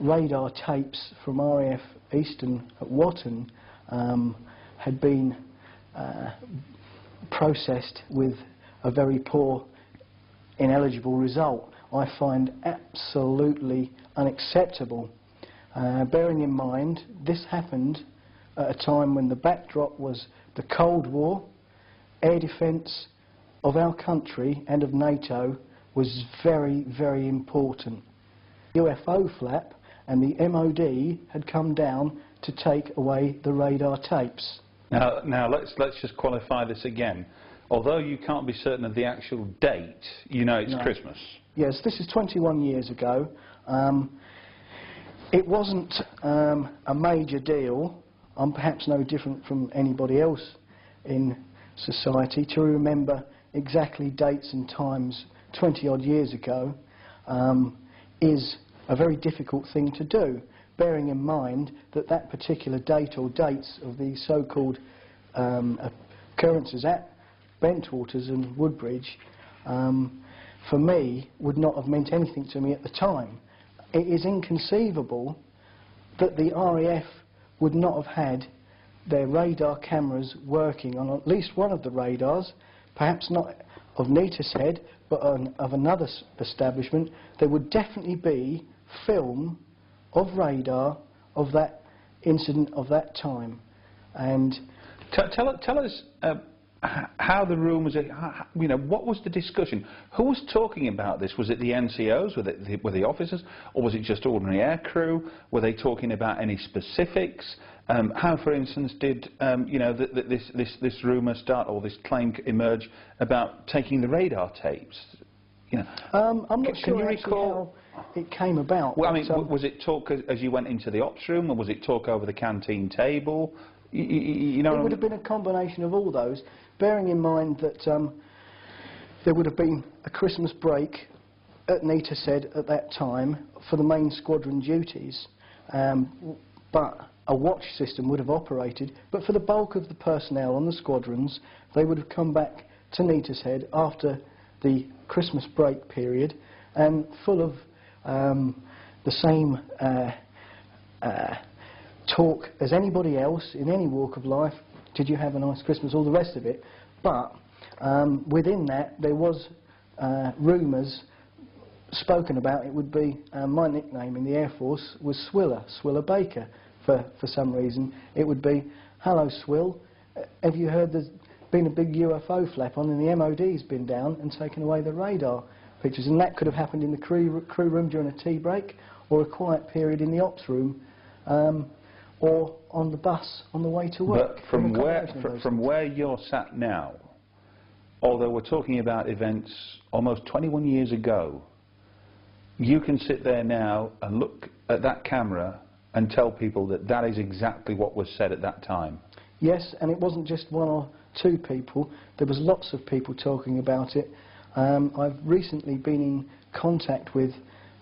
radar tapes from RAF Eastern at Watton had been processed with a very poor, ineligible result, I find absolutely unacceptable. Bearing in mind, this happened at a time when the backdrop was the Cold War. Air defence of our country and of NATO was very, very important. UFO flap and the MOD had come down to take away the radar tapes. Now let's just qualify this again. Although you can't be certain of the actual date, you know it's Christmas. Yes, this is 21 years ago. It wasn't a major deal. I'm perhaps no different from anybody else in society to remember exactly dates and times 20 odd years ago. is a very difficult thing to do, bearing in mind that that particular date or dates of the so-called occurrences at Bentwaters and Woodbridge, for me, would not have meant anything to me at the time. It is inconceivable that the RAF would not have had their radar cameras working on at least one of the radars, perhaps not of Neatishead, but of another establishment. There would definitely be film of radar of that incident of that time. And tell us how the room was. You know, what was the discussion? Who was talking about this? Was it the NCOs? Were the officers, or was it just ordinary aircrew? Were they talking about any specifics? How, for instance, did you know this rumour start, or this claim emerge about taking the radar tapes? You know, I'm not sure actually how it came about. Well, I mean, was it talk as you went into the ops room, or was it talk over the canteen table? You know, it would have been a combination of all those, bearing in mind that there would have been a Christmas break at Neatishead at that time for the main squadron duties, but a watch system would have operated. But for the bulk of the personnel on the squadrons, they would have come back to Neatishead after the Christmas break period, and full of the same talk as anybody else in any walk of life. Did you have a nice Christmas? All the rest of it. But within that, there was rumours spoken about. It would be my nickname in the Air Force was Swiller Baker. For some reason, it would be, "Hello, Swill. Have you heard there's been a big UFO flap on, and the MOD's been down and taken away the radar pictures?" And that could have happened in the crew room during a tea break, or a quiet period in the ops room, or on the bus on the way to work. But from where you're sat now, although we're talking about events almost 21 years ago, you can sit there now and look at that camera and tell people that that is exactly what was said at that time. Yes, and it wasn't just one or two people. There was lots of people talking about it. I've recently been in contact with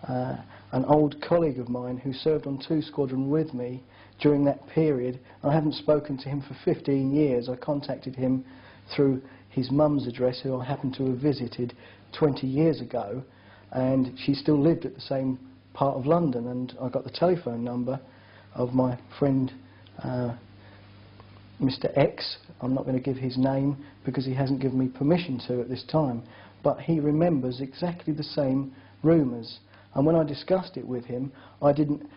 an old colleague of mine who served on 2 Squadron with me during that period. I haven't spoken to him for 15 years. I contacted him through his mum's address, who I happened to have visited 20 years ago, and she still lived at the same part of London, and I got the telephone number of my friend Mr. X. I'm not going to give his name because he hasn't given me permission to at this time, but he remembers exactly the same rumours. And when I discussed it with him, I didn't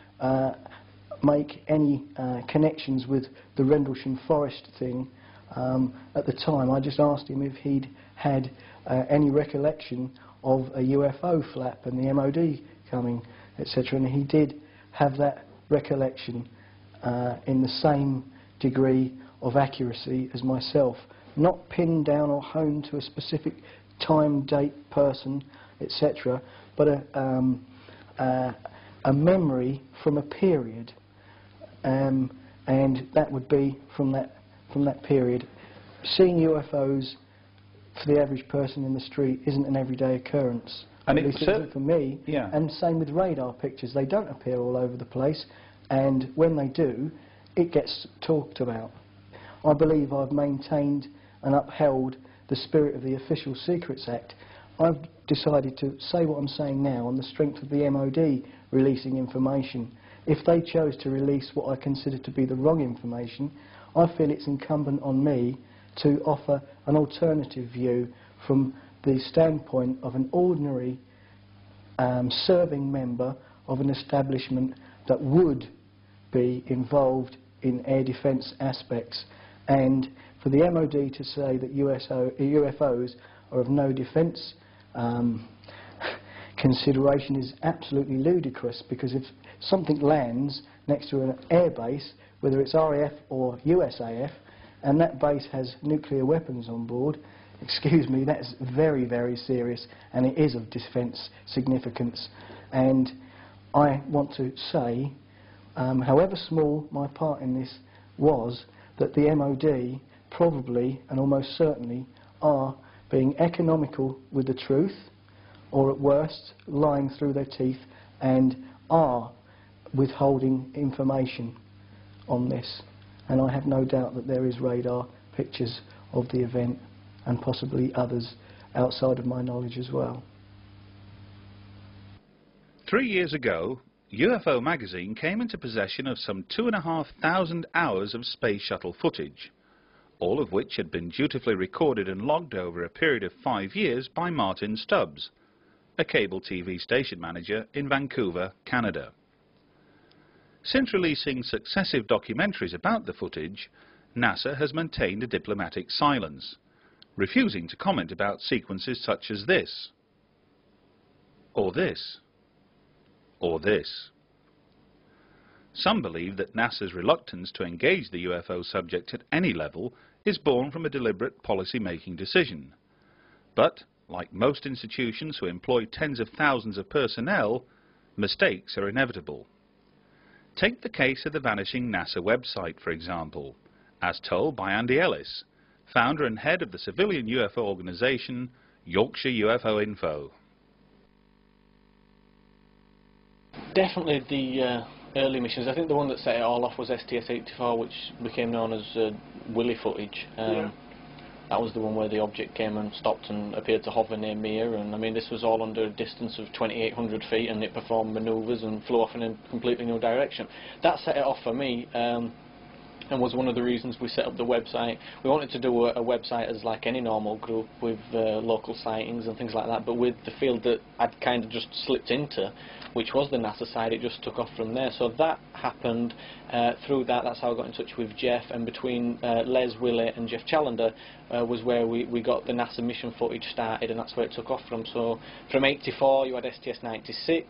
make any connections with the Rendlesham Forest thing at the time. I just asked him if he'd had any recollection of a UFO flap and the MOD coming, etc. And he did have that recollection in the same degree of accuracy as myself. Not pinned down or honed to a specific time, date, person, etc., but a memory from a period, and that would be from that period. Seeing UFOs for the average person in the street isn't an everyday occurrence. And at least it isn't for me. Yeah. And same with radar pictures. They don't appear all over the place, and when they do, it gets talked about. I believe I've maintained and upheld the spirit of the Official Secrets Act. I've decided to say what I'm saying now on the strength of the MOD releasing information. If they chose to release what I consider to be the wrong information, I feel it's incumbent on me to offer an alternative view from the standpoint of an ordinary serving member of an establishment that would be involved in air defence aspects. And for the MOD to say that UFOs are of no defence consideration is absolutely ludicrous, because if something lands next to an air base, whether it's RAF or USAF, and that base has nuclear weapons on board, excuse me, that's very, very serious, and it is of defence significance. And I want to say, however small my part in this was, that the MOD probably and almost certainly are being economical with the truth, or at worst lying through their teeth and are withholding information on this. And I have no doubt that there is radar pictures of the event and possibly others outside of my knowledge as well. 3 years ago, UFO magazine came into possession of some 2,500 hours of space shuttle footage, all of which had been dutifully recorded and logged over a period of 5 years by Martin Stubbs, a cable TV station manager in Vancouver, Canada. Since releasing successive documentaries about the footage, NASA has maintained a diplomatic silence, refusing to comment about sequences such as this, or this, or this. Some believe that NASA's reluctance to engage the UFO subject at any level is born from a deliberate policy-making decision. But, like most institutions who employ tens of thousands of personnel, mistakes are inevitable. Take the case of the vanishing NASA website, for example, as told by Andy Ellis, founder and head of the civilian UFO organisation Yorkshire UFO Info. Definitely the early missions. I think the one that set it all off was STS-84, which became known as Willy footage. That was the one where the object came and stopped and appeared to hover near Mir, and I mean this was all under a distance of 2,800 feet, and it performed manoeuvres and flew off in a completely new direction. That set it off for me, and was one of the reasons we set up the website. We wanted to do a website as like any normal group with local sightings and things like that, but with the field that I'd kind of just slipped into, which was the NASA side, it just took off from there. So that happened. Through that's how I got in touch with Jeff, and between Les Willett and Jeff Challender was where we got the NASA mission footage started, and that's where it took off from. So from 84 you had STS-96,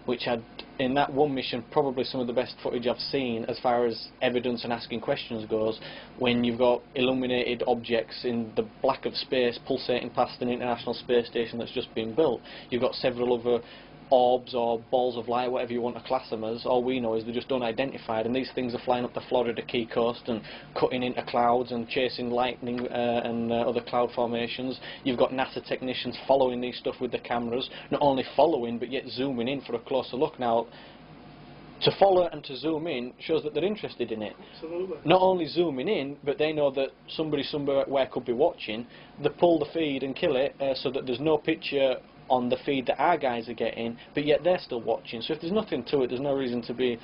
which had, in that one mission, probably some of the best footage I've seen as far as evidence and asking questions goes, when you've got illuminated objects in the black of space pulsating past an international space station that's just been built. You've got several other orbs or balls of light, whatever you want to class them as. All we know is they're just unidentified, and these things are flying up the Florida Key coast and cutting into clouds and chasing lightning and other cloud formations. You've got NASA technicians following these stuff with the cameras, not only following but yet zooming in for a closer look. Now, to follow and to zoom in shows that they're interested in it. Absolutely. Not only zooming in, but they know that somebody somewhere could be watching. They pull the feed and kill it so that there's no picture on the feed that our guys are getting, but yet they're still watching. So if there's nothing to it, there's no reason to be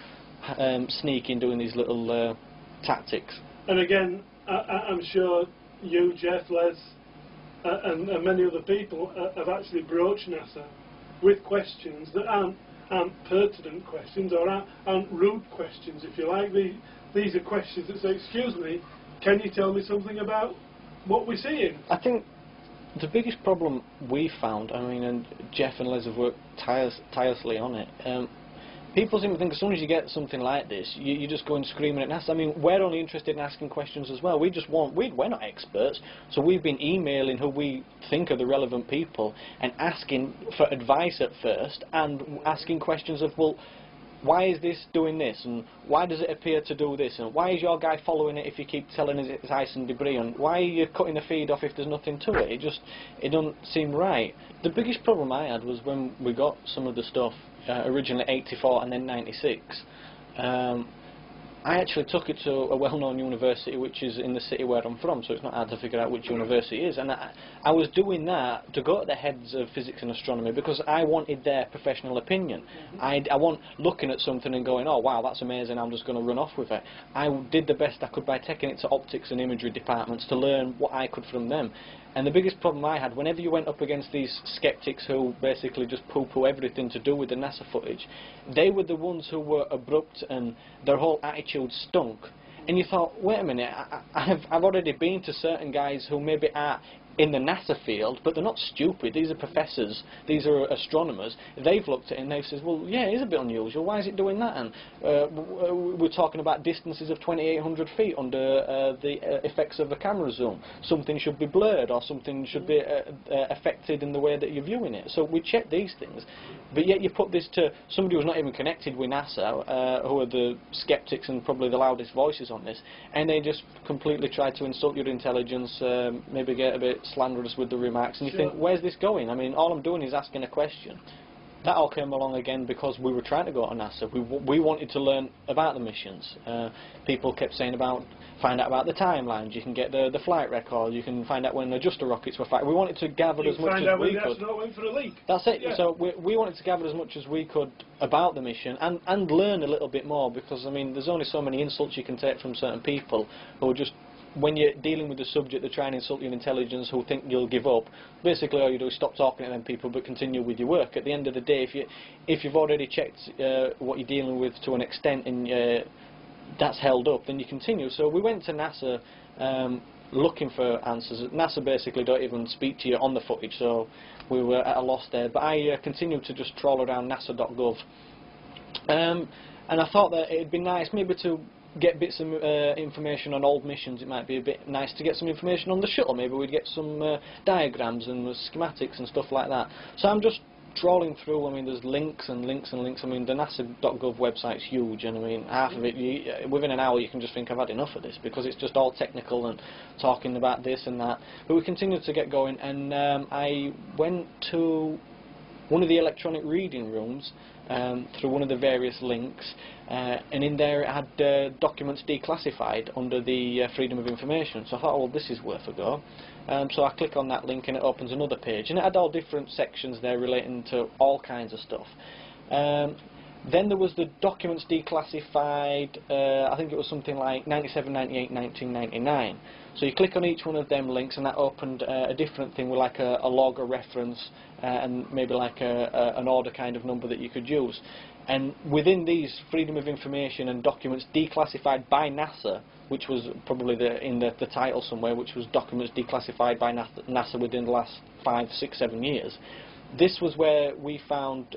sneaking, doing these little tactics. And again, I'm sure you, Jeff, Les, and many other people have actually broached NASA with questions that aren't pertinent questions, or aren't rude questions, if you like. These are questions that say, excuse me, can you tell me something about what we're seeing? I think the biggest problem we found, I mean, and Jeff and Les have worked tirelessly on it, people seem to think as soon as you get something like this, you just go and screaming at NASA. I mean, we're only interested in asking questions as well. We just want, we're not experts, so we've been emailing who we think are the relevant people and asking for advice at first, and asking questions of, well, why is this doing this, and why does it appear to do this, and why is your guy following it if you keep telling us it's ice and debris, and why are you cutting the feed off if there's nothing to it? It doesn't seem right. The biggest problem I had was when we got some of the stuff, originally 84 and then 96, I actually took it to a well-known university which is in the city where I'm from, so it's not hard to figure out which university it is, and I was doing that to go to the heads of physics and astronomy because I wanted their professional opinion. I want looking at something and going, oh wow, that's amazing, I'm just going to run off with it. I did the best I could by taking it to optics and imagery departments to learn what I could from them. And the biggest problem I had, whenever you went up against these skeptics who basically just poo-poo everything to do with the NASA footage, they were the ones who were abrupt and their whole attitude stunk. And you thought, wait a minute, I've already been to certain guys who maybe are in the NASA field, but they're not stupid. These are professors, these are astronomers. They've looked at it and they've said, well, yeah, it is a bit unusual. Why is it doing that? And we're talking about distances of 2,800 feet under the effects of a camera zoom. Something should be blurred, or something should be affected in the way that you're viewing it. So we check these things, but yet you put this to somebody who's not even connected with NASA, who are the skeptics and probably the loudest voices on this, and they just completely try to insult your intelligence, maybe get a bit slanderous with the remarks, and you think, where's this going? I mean, all I'm doing is asking a question. that all came along again because we were trying to go to NASA. We wanted to learn about the missions. People kept saying find out about the timelines. You can get the flight record. You can find out when adjuster rockets were fired. We wanted to gather as much as we could. Went for a leak. That's it. Yeah. So we wanted to gather as much as we could about the mission and learn a little bit more, because I mean there's only so many insults you can take from certain people who are just, when you're dealing with the subject, they're trying to insult your intelligence, who think you'll give up. Basically all you do is stop talking to them people but continue with your work. At the end of the day, if you've already checked what you're dealing with to an extent and that's held up, then you continue. So we went to NASA looking for answers. NASA basically don't even speak to you on the footage, so we were at a loss there. But I continued to just trawl around nasa.gov, and I thought that it'd be nice maybe to get bits of information on old missions. It might be a bit nice to get some information on the shuttle. Maybe we'd get some diagrams and schematics and stuff like that. So I'm just trawling through. I mean, there's links and links and links. I mean, the NASA.gov website's huge, and I mean, half of it, within an hour you can just think, I've had enough of this, because it's just all technical and talking about this and that. But we continued to get going, and I went to one of the electronic reading rooms through one of the various links, and in there it had documents declassified under the Freedom of Information. So I thought, well, this is worth a go. So I click on that link and it opens another page, and it had all different sections there relating to all kinds of stuff. Then there was the documents declassified, I think it was something like 97, 98, 1999. So you click on each one of them links and that opened a different thing with like a log, a reference, and maybe like an order kind of number that you could use. And within these Freedom of Information and documents declassified by NASA, which was probably in the title somewhere, which was documents declassified by NASA within the last 5, 6, 7 years, this was where we found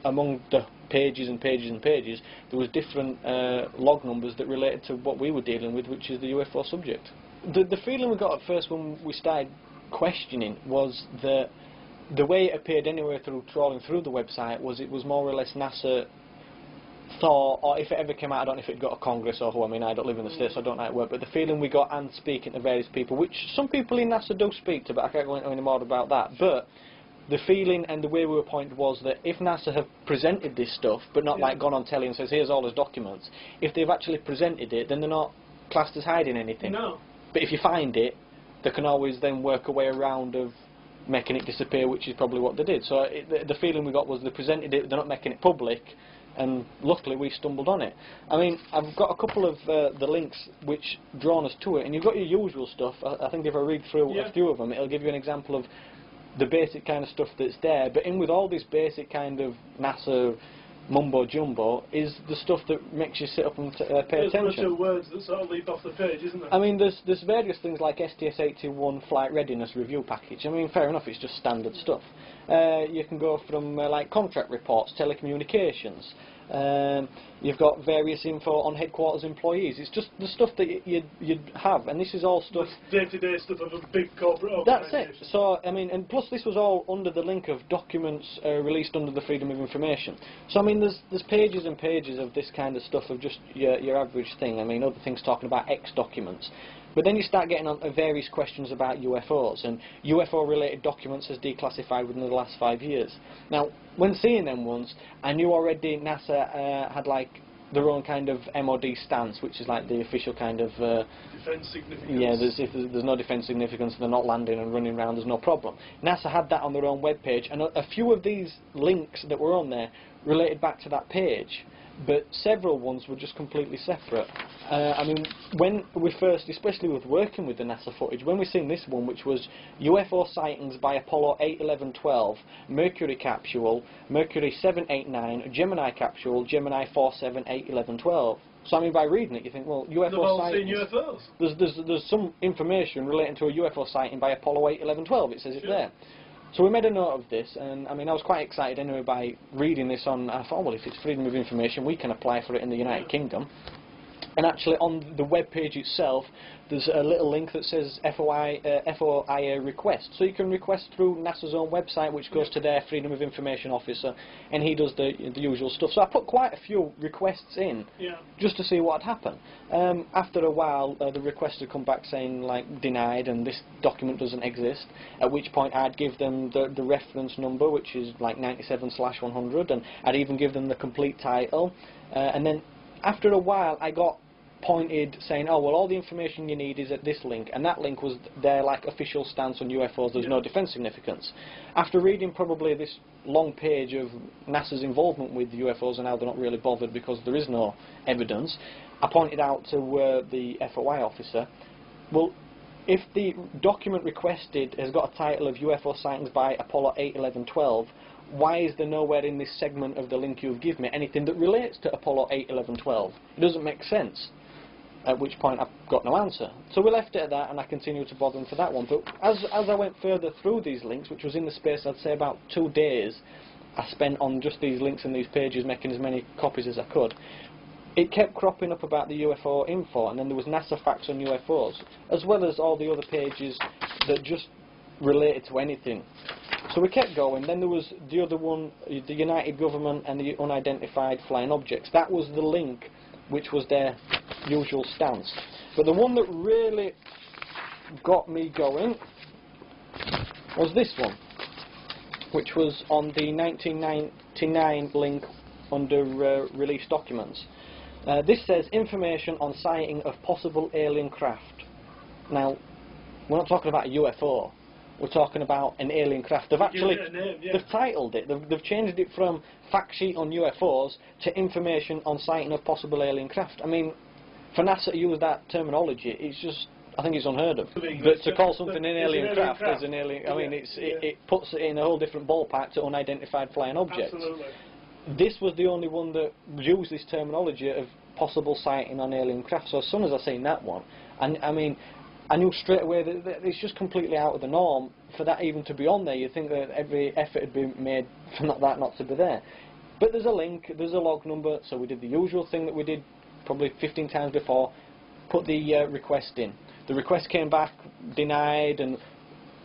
among the pages and pages and pages, there was different log numbers that related to what we were dealing with, which is the UFO subject. The feeling we got at first when we started questioning was that the way it appeared anyway through trawling through the website was it was more or less NASA thought, or if it ever came out, I don't know if it got a Congress or who, I mean I don't live in the States, so I don't know how it worked, but the feeling we got, and speaking to various people, which some people in NASA do speak to, but I can't go into any more about that, but the feeling and the way we were pointed was that if NASA have presented this stuff, but not like gone on telly and says, here's all his documents, if they've actually presented it, then they're not classed as hiding anything. No. But if you find it, they can always then work a way around of making it disappear, which is probably what they did. So the feeling we got was they presented it, they're not making it public, and luckily we stumbled on it. I mean, I've got a couple of the links which drawn us to it, and you've got your usual stuff. I think if I read through a few of them, it'll give you an example of the basic kind of stuff that's there, but in with all this basic kind of NASA mumbo jumbo is the stuff that makes you sit up and pay attention. There's a bunch of words that sort of leap off the page, isn't there? I mean, there's various things like STS-81 flight readiness review package. I mean, fair enough, it's just standard stuff. You can go from like contract reports, telecommunications. You've got various info on headquarters employees. It's just the stuff that you'd have, and this is all stuff. Day-to-day stuff of a big corporate organisation. That's it. So I mean, and plus this was all under the link of documents released under the Freedom of Information. So I mean, there's pages and pages of this kind of stuff of just your average thing. I mean, other things talking about X documents. But then you start getting on to various questions about UFOs, and UFO-related documents as declassified within the last 5 years. Now, when seeing them once, I knew already NASA had like their own kind of MOD stance, which is like the official kind of defence significance. Yeah, if there's no defence significance, they're not landing and running around, there's no problem. NASA had that on their own webpage, and a few of these links that were on there related back to that page, but several ones were just completely separate. I mean, when we first, especially with working with the NASA footage, when we seen this one, which was UFO sightings by Apollo 8, 11, 12, Mercury capsule, Mercury 7, 8, 9, Gemini capsule, Gemini 4, 7, 8, 11, 12. So I mean, by reading it, you think, well, UFO sightings. UFOs. There's some information relating to a UFO sighting by Apollo 8, 11, 12. It says it there. So we made a note of this, and I mean, I was quite excited anyway by reading this on. I thought, well, if it's Freedom of Information, we can apply for it in the United Kingdom. And actually on the web page itself there's a little link that says FOIA request. So you can request through NASA's own website, which goes to their Freedom of Information officer, and he does the usual stuff. So I put quite a few requests in just to see what had happened. After a while the request had come back saying like denied and this document doesn't exist, at which point I'd give them the reference number, which is like 97/100, and I'd even give them the complete title, and then after a while I got pointed saying, oh well, all the information you need is at this link, and that link was their like official stance on UFOs. There's no defence significance. After reading probably this long page of NASA's involvement with UFOs and how they're not really bothered because there is no evidence, I pointed out to the FOI officer, well, if the document requested has got a title of UFO sightings by Apollo 8, 11, 12, why is there nowhere in this segment of the link you've given me anything that relates to Apollo 8, 11, 12? It doesn't make sense. At which point I've got no answer. So we left it at that, and I continued to bother them for that one. But as I went further through these links, which was in the space, I'd say about 2 days, I spent on just these links and these pages, making as many copies as I could. It kept cropping up about the UFO info, and then there was NASA facts on UFOs, as well as all the other pages that just related to anything. So we kept going. Then there was the other one, the United Government and the Unidentified Flying Objects. That was the link, which was their usual stance. But the one that really got me going was this one, which was on the 1999 link under release documents. This says information on sighting of possible alien craft. Now, we're not talking about a UFO. We're talking about an alien craft. They've actually they've titled it. They've changed it from fact sheet on UFOs to information on sighting of possible alien craft. I mean, for NASA to use that terminology, it's just, I think it's unheard of. But to call something an alien craft as an alien, I mean, it puts it in a whole different ballpark to unidentified flying objects. Absolutely. This was the only one that used this terminology of possible sighting on alien craft. So as soon as I seen that one, and I mean, I knew straight away that it's just completely out of the norm for that even to be on there. You'd think that every effort had been made for that not to be there. But there's a link, there's a log number, so we did the usual thing that we did probably 15 times before, put the request in. The request came back denied, and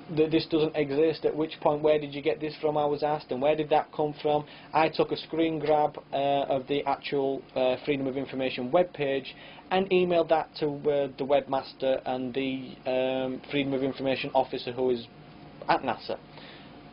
this doesn't exist, at which point, where did you get this from, I was asked, and where did that come from? I took a screen grab of the actual Freedom of Information webpage and emailed that to the webmaster and the Freedom of Information officer who is at NASA.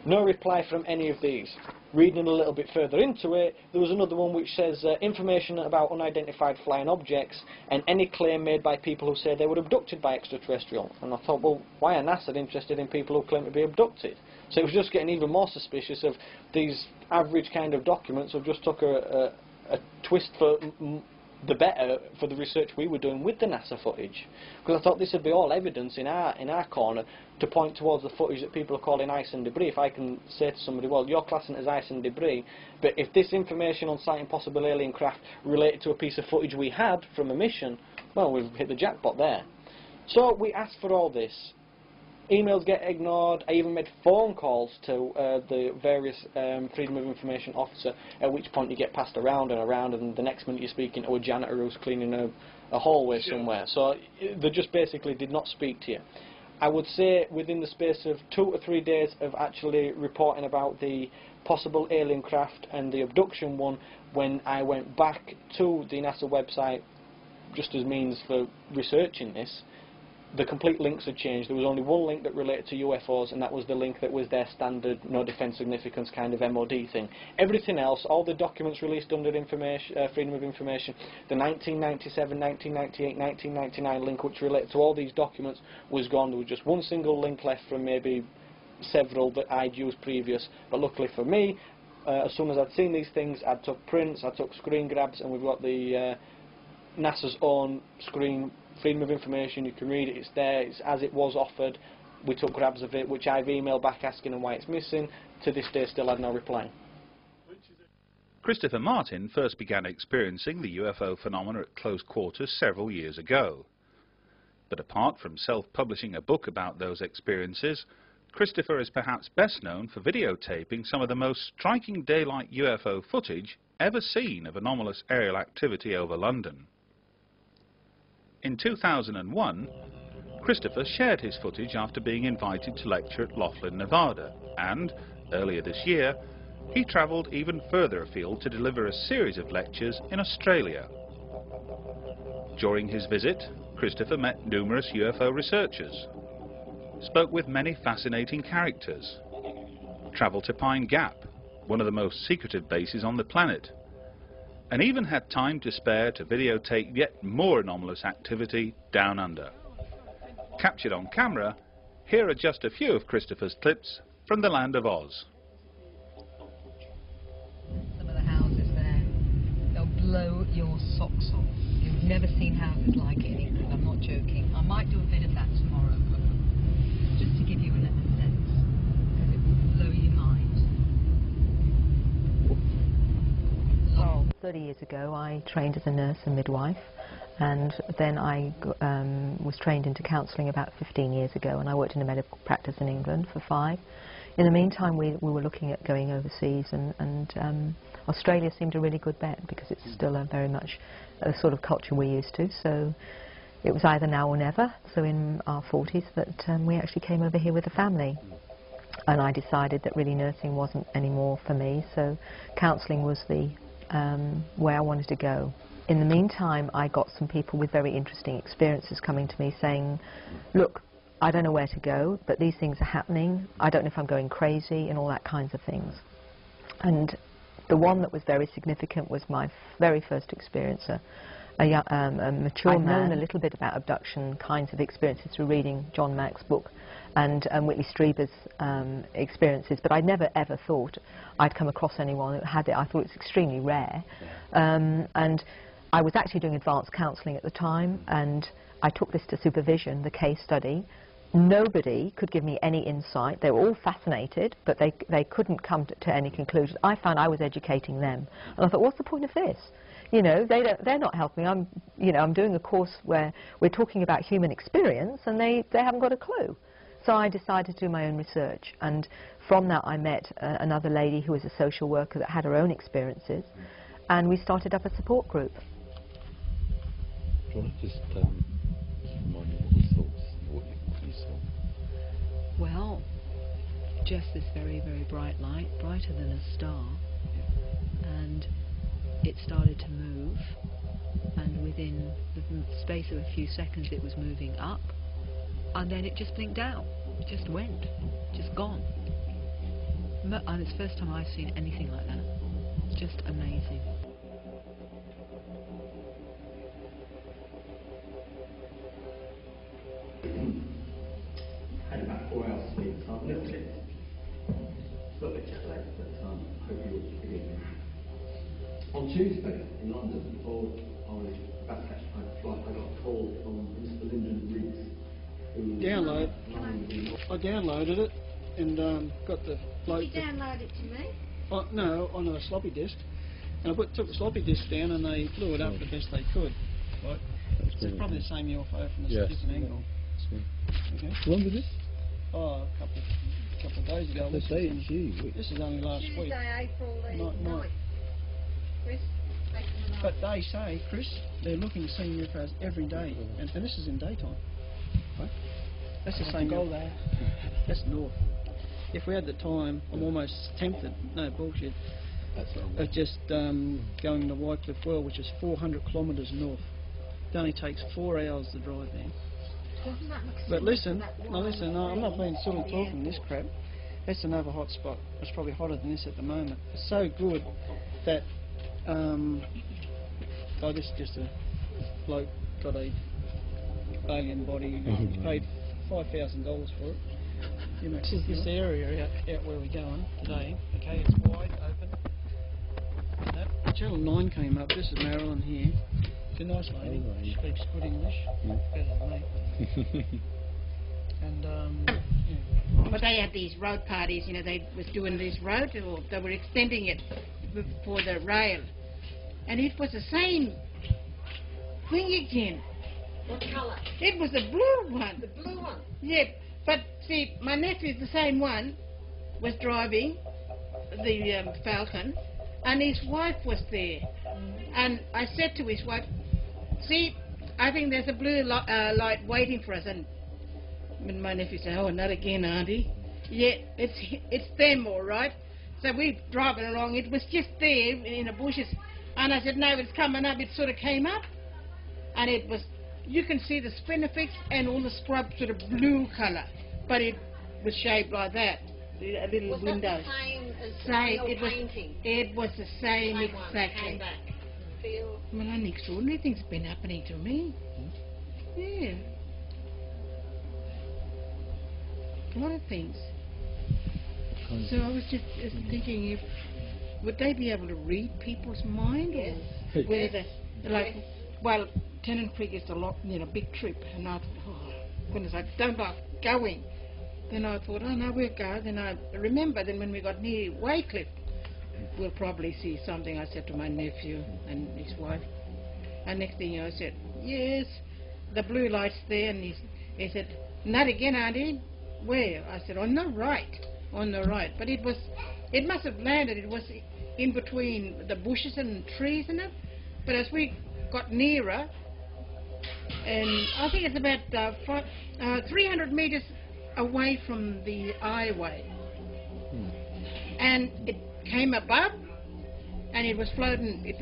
No reply from any of these. Reading a little bit further into it, there was another one which says information about unidentified flying objects and any claim made by people who say they were abducted by extraterrestrial. And I thought, well, why are NASA interested in people who claim to be abducted? So it was just getting even more suspicious of these average kind of documents who just took a twist for the better for the research we were doing with the NASA footage, because I thought this would be all evidence in our corner to point towards the footage that people are calling ice and debris. If I can say to somebody, well, you're classing it as ice and debris, but if this information on sighting possible alien craft related to a piece of footage we had from a mission, well, we've hit the jackpot there. So we asked for all this. Emails get ignored. I even made phone calls to the various Freedom of Information officer, at which point you get passed around and around, and the next minute you're speaking to a janitor who's cleaning a hallway somewhere. So they just basically did not speak to you. I would say within the space of 2 or 3 days of actually reporting about the possible alien craft and the abduction one, when I went back to the NASA website just as means for researching this, the complete links had changed. There was only one link that related to UFOs, and that was the link that was their standard no defence significance kind of MOD thing. Everything else, all the documents released under Freedom of Information, the 1997, 1998, 1999 link which related to all these documents was gone. There was just one single link left from maybe several that I'd used previous, but luckily for me, as soon as I'd seen these things, I took prints, I took screen grabs, and we've got the NASA's own screen Freedom of Information. You can read it, it's there, it's as it was offered. We took grabs of it, which I've emailed back asking them why it's missing. To this day still had no reply. Christopher Martin first began experiencing the UFO phenomena at close quarters several years ago. But apart from self-publishing a book about those experiences, Christopher is perhaps best known for videotaping some of the most striking daylight UFO footage ever seen of anomalous aerial activity over London. In 2001, Christopher shared his footage after being invited to lecture at Laughlin, Nevada, and, earlier this year, he travelled even further afield to deliver a series of lectures in Australia. During his visit, Christopher met numerous UFO researchers, spoke with many fascinating characters, travelled to Pine Gap, one of the most secretive bases on the planet, and even had time to spare to videotape yet more anomalous activity down under. Captured on camera, here are just a few of Christopher's clips from the land of Oz. Some of the houses there, they'll blow your socks off. You've never seen houses like it in England, I'm not joking. I might do a bit of that tomorrow, just to give you a sense, because it will blow your mind. Well, 30 years ago I trained as a nurse and midwife, and then I was trained into counselling about 15 years ago, and I worked in a medical practice in England for 5. In the meantime, we were looking at going overseas, and Australia seemed a really good bet because it's still a very much a sort of culture we're used to. So it was either now or never. So in our 40s that we actually came over here with the family. And I decided that really nursing wasn't anymore for me, so counselling was the where I wanted to go. In the meantime, I got some people with very interesting experiences coming to me saying, look, I don't know where to go, but these things are happening. I don't know if I'm going crazy, and all that kinds of things. And the one that was very significant was my very first experience, a mature man. I'd known a little bit about abduction kinds of experiences through reading John Mack's book and Whitley Strieber's experiences, but I never ever thought I'd come across anyone who had it. I thought it was extremely rare. And I was actually doing advanced counselling at the time, and I took this to supervision, the case study. Nobody could give me any insight. They were all fascinated, but they couldn't come to any conclusion. I found I was educating them, and I thought, what's the point of this? You know, they're not helping. I'm doing a course where we're talking about human experience, and they haven't got a clue. So I decided to do my own research, and from that I met another lady who was a social worker that had her own experiences, and we started up a support group. Do you want to just remind me what your thoughts, what you saw? Well, just this very, very bright light, brighter than a star, and it started to move, and within the space of a few seconds it was moving up, and then it just blinked out. It just went, just gone. And it's the first time I've seen anything like that. Just amazing. Had about 4 hours sleep, so I'm a little bit jet lagged, but I hope you'll forgive me. On Tuesday in London, before I was about to catch my flight, I got a call from Mr. Lyndon Riggs. I downloaded it and got the bloke. Did you download it to me? No, on a floppy disk. And I took the floppy disk down and they blew it up the best they could. Right? It's probably the same UFO from a different angle. Okay. When was this? Oh, a couple of days ago. This is only last week. Tuesday, April the 9th. Chris? But they say, Chris, they're looking to see UFOs every day, and this is in daytime. Right? That's the same goal there. That's north. If we had the time, I'm almost tempted, no bullshit, of just going to Wycliffe Well, which is 400 kilometres north. It only takes 4 hours to drive there. But listen, I'm not being silly talking this crap. That's another hot spot. It's probably hotter than this at the moment. It's so good that this is just a bloke got a alien body. He paid $5,000 for it. You know, this area out where we're going today. Okay, it's wide open. Channel 9 came up. This is Marilyn here. She's a nice lady. She speaks good English, better than me. And But they had these road parties. You know, they was doing this road, or they were extending it for the rail, and it was the same thing again. What colour? It was the blue one. The blue one? Yeah, but see, my nephew, the same one, was driving the Falcon, and his wife was there. And I said to his wife, see, I think there's a blue light waiting for us. And my nephew said, oh, not again, Auntie. Yeah, it's them, all right. So we're driving along. It was just there in the bushes. And I said, no, it's coming up. It sort of came up. And it was, you can see the spinifex and all the scrub sort of blue colour. But it was shaped like that. A little was window. Was that the same as same. your painting? It was the same exactly. Came back. Feel. Well, an extraordinary thing's been happening to me. Yeah. A lot of things. So I was just thinking, if would they be able to read people's mind, or whether they like? Well, Tennant Creek is a lot, big trip, and I thought, oh goodness, I don't like going. Then I thought, oh no, we'll go. Then I remember, then when we got near Waycliffe, we'll probably see something. I said to my nephew and his wife. And next thing I said, yes, the blue light's there. And he said, not again, Auntie. Where? I said, on the right. But it must have landed. It was in between the bushes and trees and it. But as we got nearer, and I think it's about 300 metres away from the highway. And it came above, and it was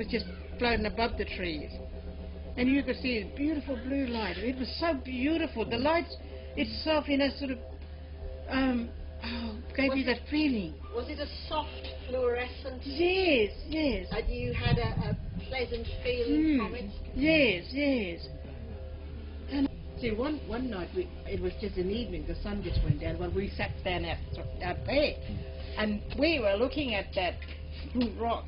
just floating above the trees. And you could see a beautiful blue light. It was so beautiful. The light itself, sort of gave you that feeling. Was it a soft fluorescent? Yes. And you had a pleasant feeling from it? Yes. And see, one night, it was just an evening, the sun just went down, when we sat down out there. And we were looking at that rock,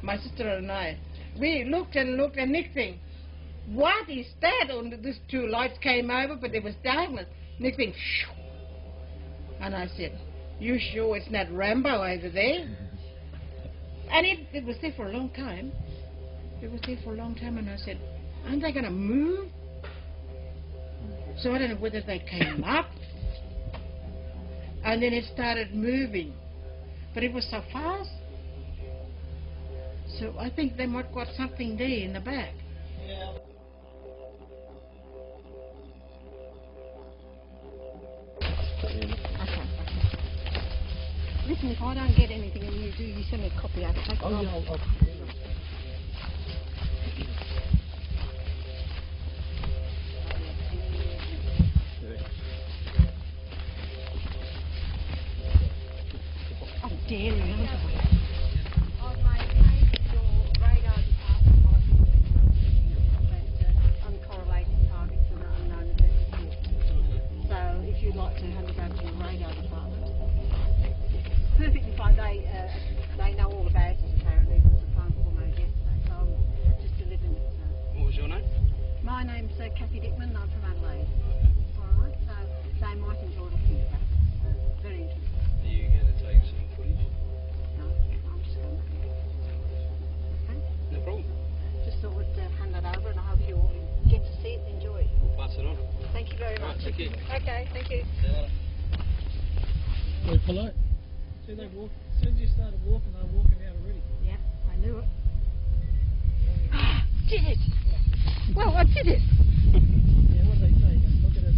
my sister and I. We looked, and next thing, what is that? And these two lights came over, but there was darkness. Next thing, shoo. And I said, you sure it's not Rambo over there? And it was there for a long time. And I said, aren't they going to move? So I don't know whether they came up, and then it started moving. But it was so fast. So I think they might got something there in the back. Yeah. Okay. Listen, if I don't get anything and you do, you send me a copy. I'll take it on. I'll Daring, aren't I? Uncorrelated targets and unknown events. So if you'd like to hand it over to your radar department, perfectly fine. They know all about it apparently. There was a phone call made yesterday, so I'm just delivering it. What was your name? My name's Kathy Dickman. I'm from Adelaide. All right, so they might enjoy looking at that. Very interesting. Are you going to take some footage? No, I'm just going to. Okay. No problem. Just thought we'd hand that over, and I hope you all get to see it and enjoy it. We'll pass it on. Thank you very much. Thank you. Okay, thank you. Very polite. See, they walk. As soon as you started walking, they were walking out already. Yeah, I knew it. Did it! Well, I did it! Yeah, what they say, you can look at it.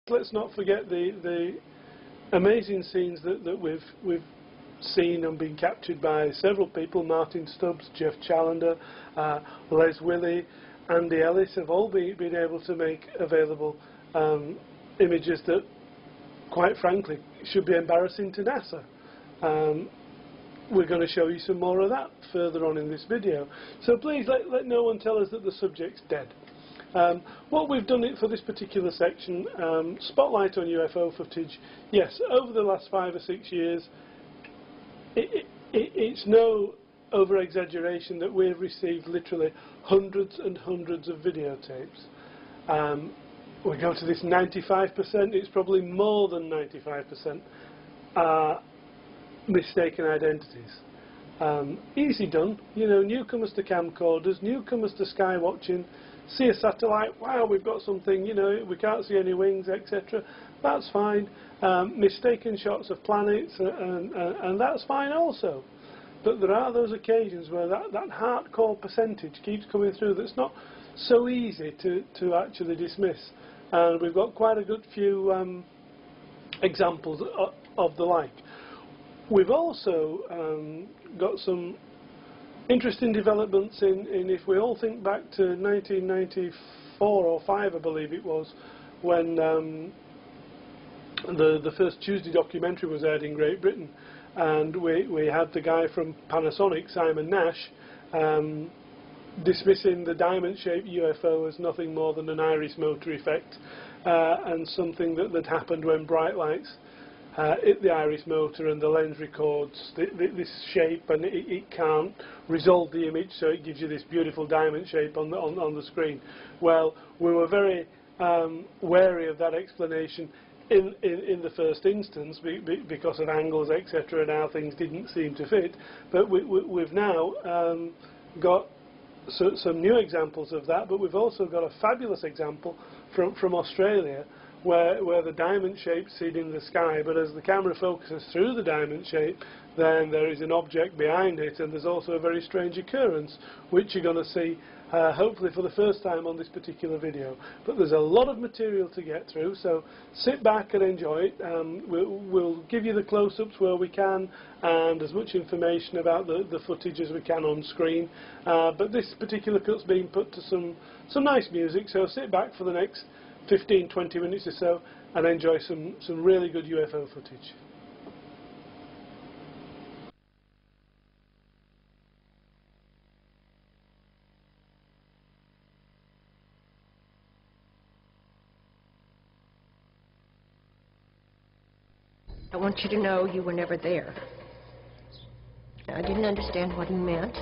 Let's not forget the amazing scenes that we've seen and been captured by several people. Martin Stubbs, Jeff Challender, Les Willey, Andy Ellis have all been able to make available images that, quite frankly, should be embarrassing to NASA. We're going to show you some more of that further on in this video. So please let no one tell us that the subject's dead. What we've done for this particular section, spotlight on UFO footage. Yes, over the last 5 or 6 years, it's no over-exaggeration that we've received literally hundreds and hundreds of videotapes. We go to this 95%, it's probably more than 95% are mistaken identities. Easy done, you know, newcomers to camcorders, newcomers to sky watching, see a satellite, wow, we've got something, you know, we can't see any wings, etc. That's fine. Mistaken shots of planets, and that's fine also. But there are those occasions where that hardcore percentage keeps coming through that's not so easy to actually dismiss. And we've got quite a good few examples of the like. We've also got some interesting developments in if we all think back to 1994 or 5, I believe it was, when the first Tuesday documentary was aired in Great Britain, and we had the guy from Panasonic, Simon Nash, dismissing the diamond-shaped UFO as nothing more than an iris motor effect, and something that happened when bright lights hit the iris motor and the lens records this shape, and it can't resolve the image, so it gives you this beautiful diamond shape on the screen. Well, we were very wary of that explanation in the first instance because of angles, etc., and how things didn't seem to fit. But we've now got some new examples of that, but we've also got a fabulous example from Australia where the diamond shape's seen in the sky, but as the camera focuses through the diamond shape, then there is an object behind it, and there's also a very strange occurrence, which you're going to see hopefully for the first time on this particular video. But there's a lot of material to get through, so sit back and enjoy it. We'll give you the close-ups where we can, and as much information about the footage as we can on screen. But this particular cut's being put to some nice music, so sit back for the next 15-20 minutes or so and enjoy some really good UFO footage. I want you to know you were never there. I didn't understand what he meant,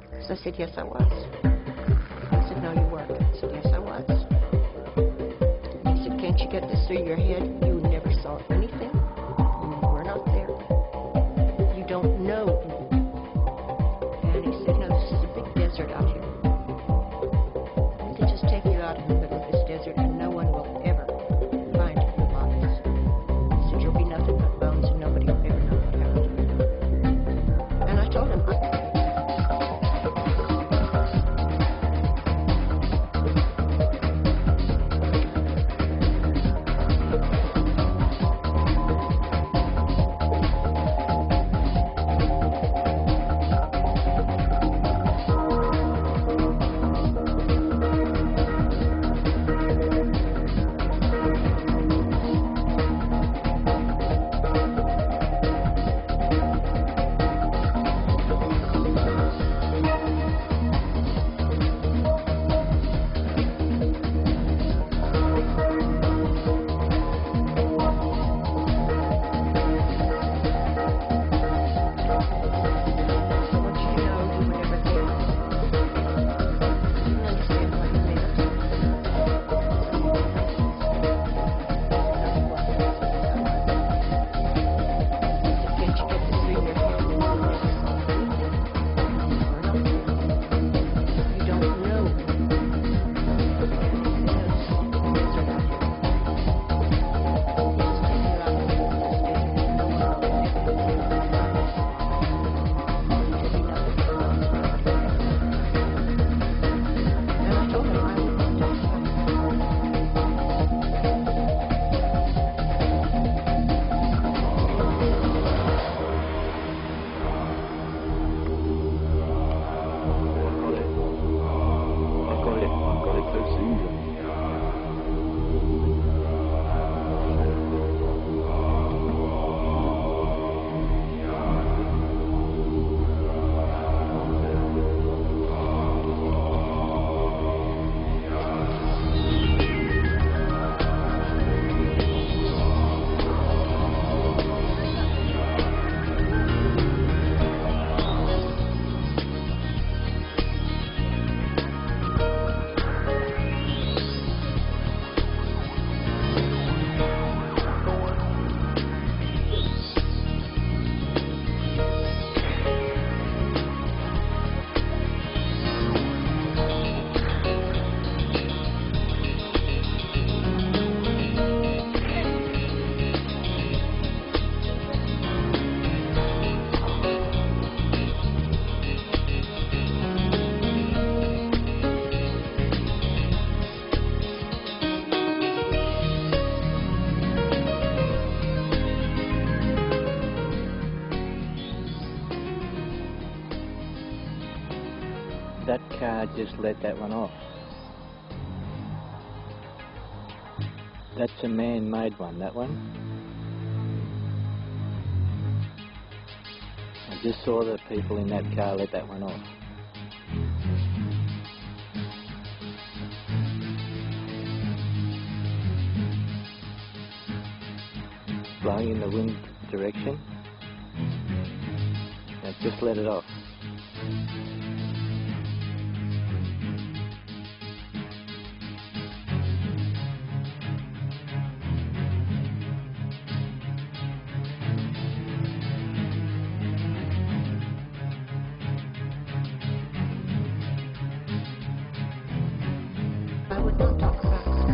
because I said, yes, I was. He said, no, you weren't. I said, yes, I was. He said, can't you get this through your head? You never saw anything. You were not there. You don't know anything. And he said, no, this is a big desert out here. We could just take you out in the middle of this desert and no one will ever find your bodies. He said, you'll be nothing but bones and nobody will ever know what happened to you. And I told him, car just let that one off. That's a man-made one, that one. I just saw the people in that car let that one off. Blowing in the wind direction. And just let it off. I would not talk about it.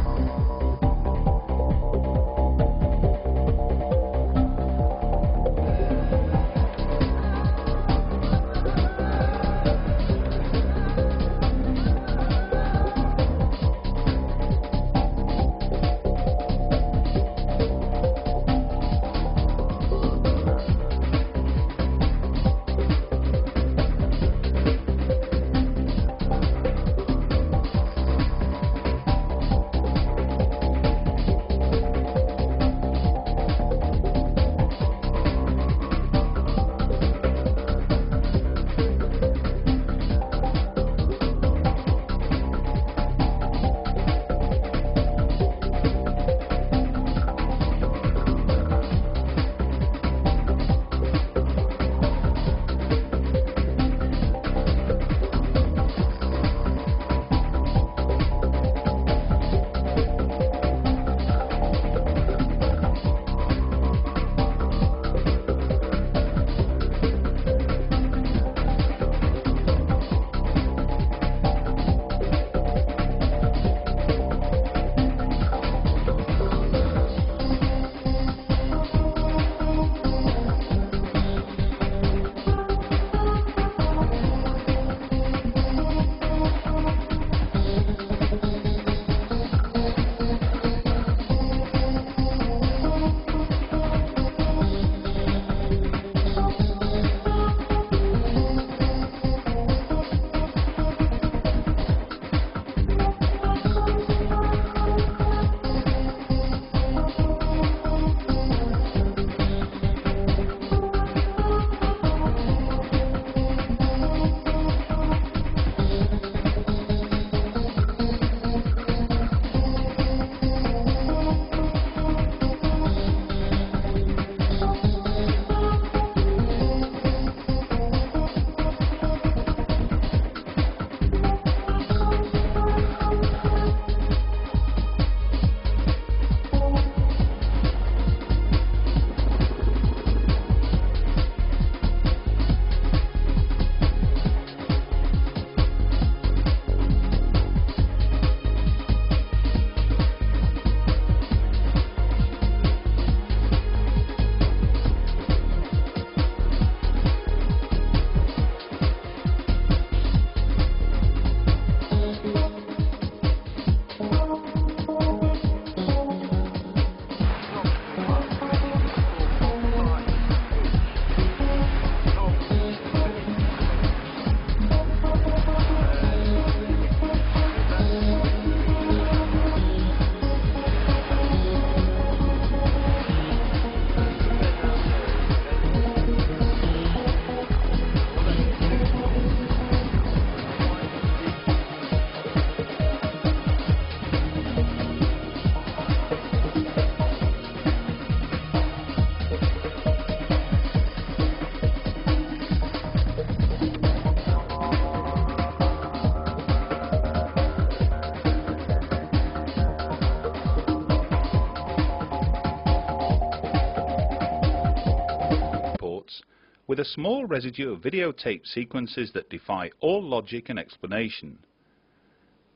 with a small residue of videotape sequences that defy all logic and explanation.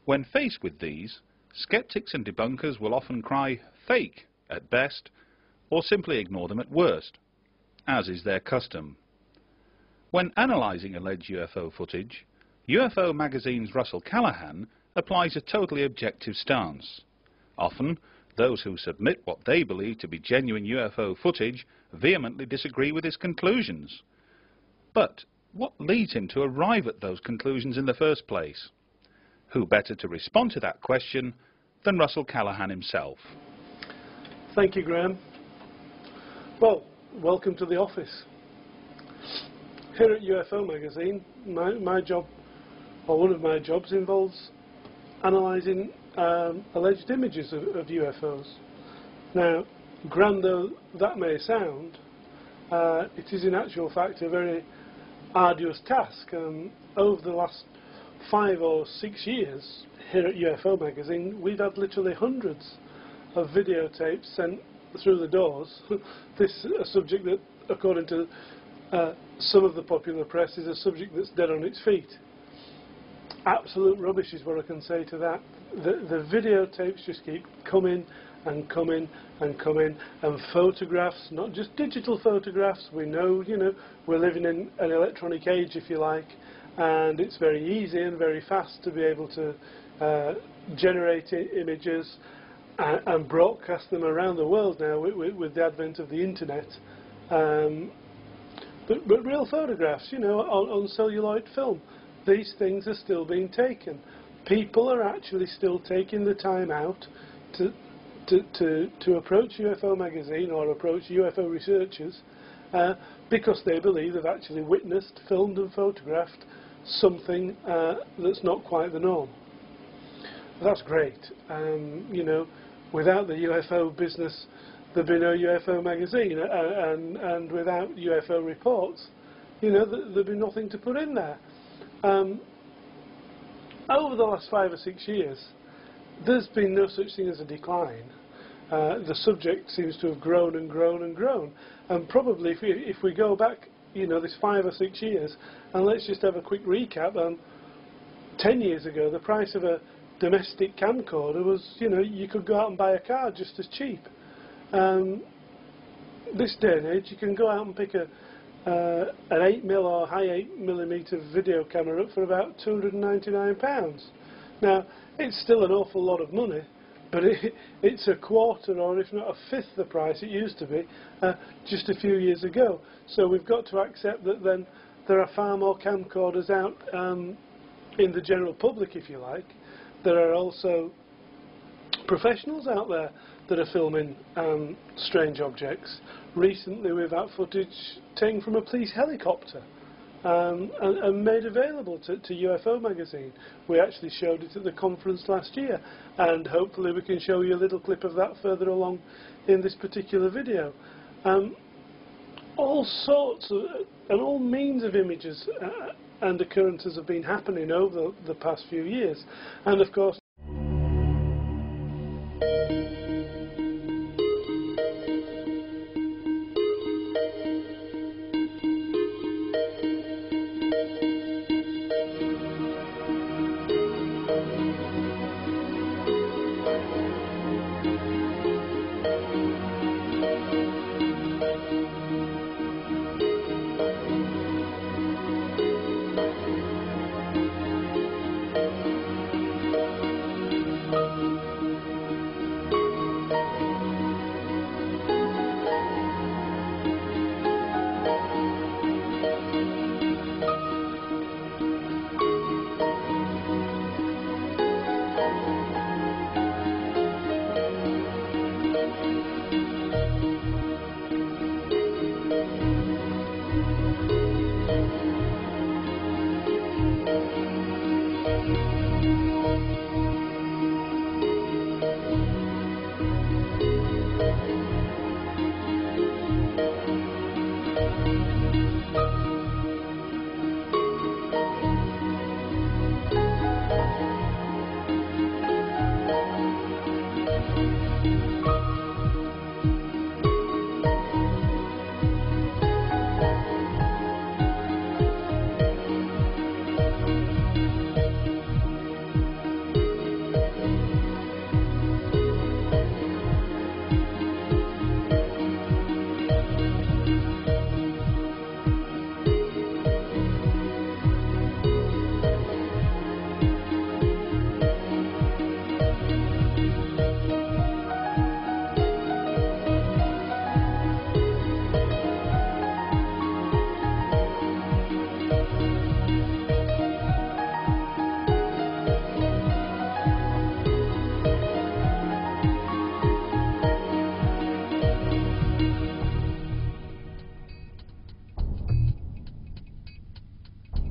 When faced with these, skeptics and debunkers will often cry fake at best, or simply ignore them at worst, as is their custom. When analysing alleged UFO footage, UFO Magazine's Russell Callahan applies a totally objective stance. Often, those who submit what they believe to be genuine UFO footage vehemently disagree with his conclusions. But what leads him to arrive at those conclusions in the first place? Who better to respond to that question than Russell Callaghan himself? Thank you, Graham. Well, welcome to the office. Here at UFO Magazine, my job, or one of my jobs, involves analysing alleged images of UFOs. Now, grand though that may sound, it is in actual fact a very arduous task. Over the last 5 or 6 years here at UFO Magazine, we've had literally hundreds of videotapes sent through the doors. This is a subject that, according to some of the popular press, is a subject that's dead on its feet. Absolute rubbish is what I can say to that. The videotapes just keep coming and coming and coming, and photographs, not just digital photographs. We know, we're living in an electronic age, if you like, and it's very easy and very fast to be able to generate images and broadcast them around the world now with the advent of the internet. But real photographs, on celluloid film, these things are still being taken. People are actually still taking the time out to approach UFO Magazine or approach UFO researchers because they believe they've actually witnessed, filmed and photographed something that's not quite the norm. That's great. Without the UFO business, there'd be no UFO Magazine, and without UFO reports, there'd be nothing to put in there. Over the last 5 or 6 years, there's been no such thing as a decline. The subject seems to have grown and grown and grown. And probably if we go back, this 5 or 6 years, and let's just have a quick recap. 10 years ago, the price of a domestic camcorder was, you could go out and buy a car just as cheap. This day and age, you can go out and pick an 8mm or high 8mm video camera up for about £299. Now, it's still an awful lot of money, but it's a quarter, or if not a fifth, the price it used to be just a few years ago. So we've got to accept that then there are far more camcorders out in the general public, if you like. There are also professionals out there that are filming strange objects. Recently we've had footage taken from a police helicopter and made available to UFO Magazine. We actually showed it at the conference last year, and hopefully we can show you a little clip of that further along in this particular video. All sorts of, and all means of images and occurrences have been happening over the past few years, and of course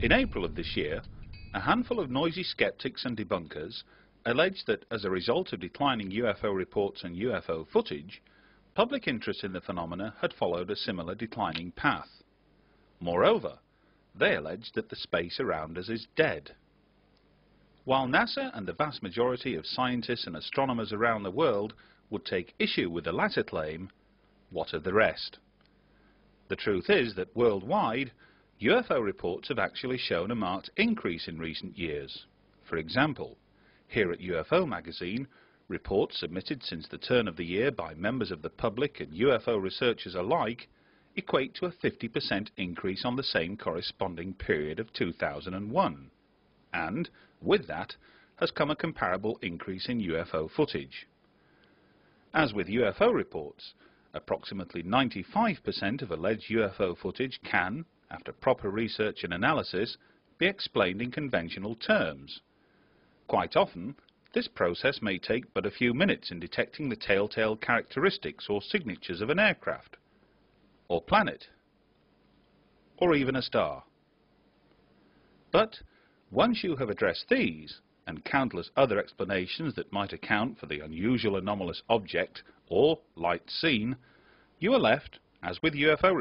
In April of this year, a handful of noisy skeptics and debunkers alleged that as a result of declining UFO reports and UFO footage, public interest in the phenomena had followed a similar declining path. Moreover, they alleged that the space around us is dead. While NASA and the vast majority of scientists and astronomers around the world would take issue with the latter claim, what of the rest? The truth is that worldwide, UFO reports have actually shown a marked increase in recent years. For example, here at UFO magazine, reports submitted since the turn of the year by members of the public and UFO researchers alike equate to a 50% increase on the same corresponding period of 2001. And, with that, has come a comparable increase in UFO footage. As with UFO reports, approximately 95% of alleged UFO footage can, after proper research and analysis, be explained in conventional terms. Quite often, this process may take but a few minutes in detecting the telltale characteristics or signatures of an aircraft, or planet, or even a star. But once you have addressed these, and countless other explanations that might account for the unusual anomalous object or light seen, you are left, as with UFO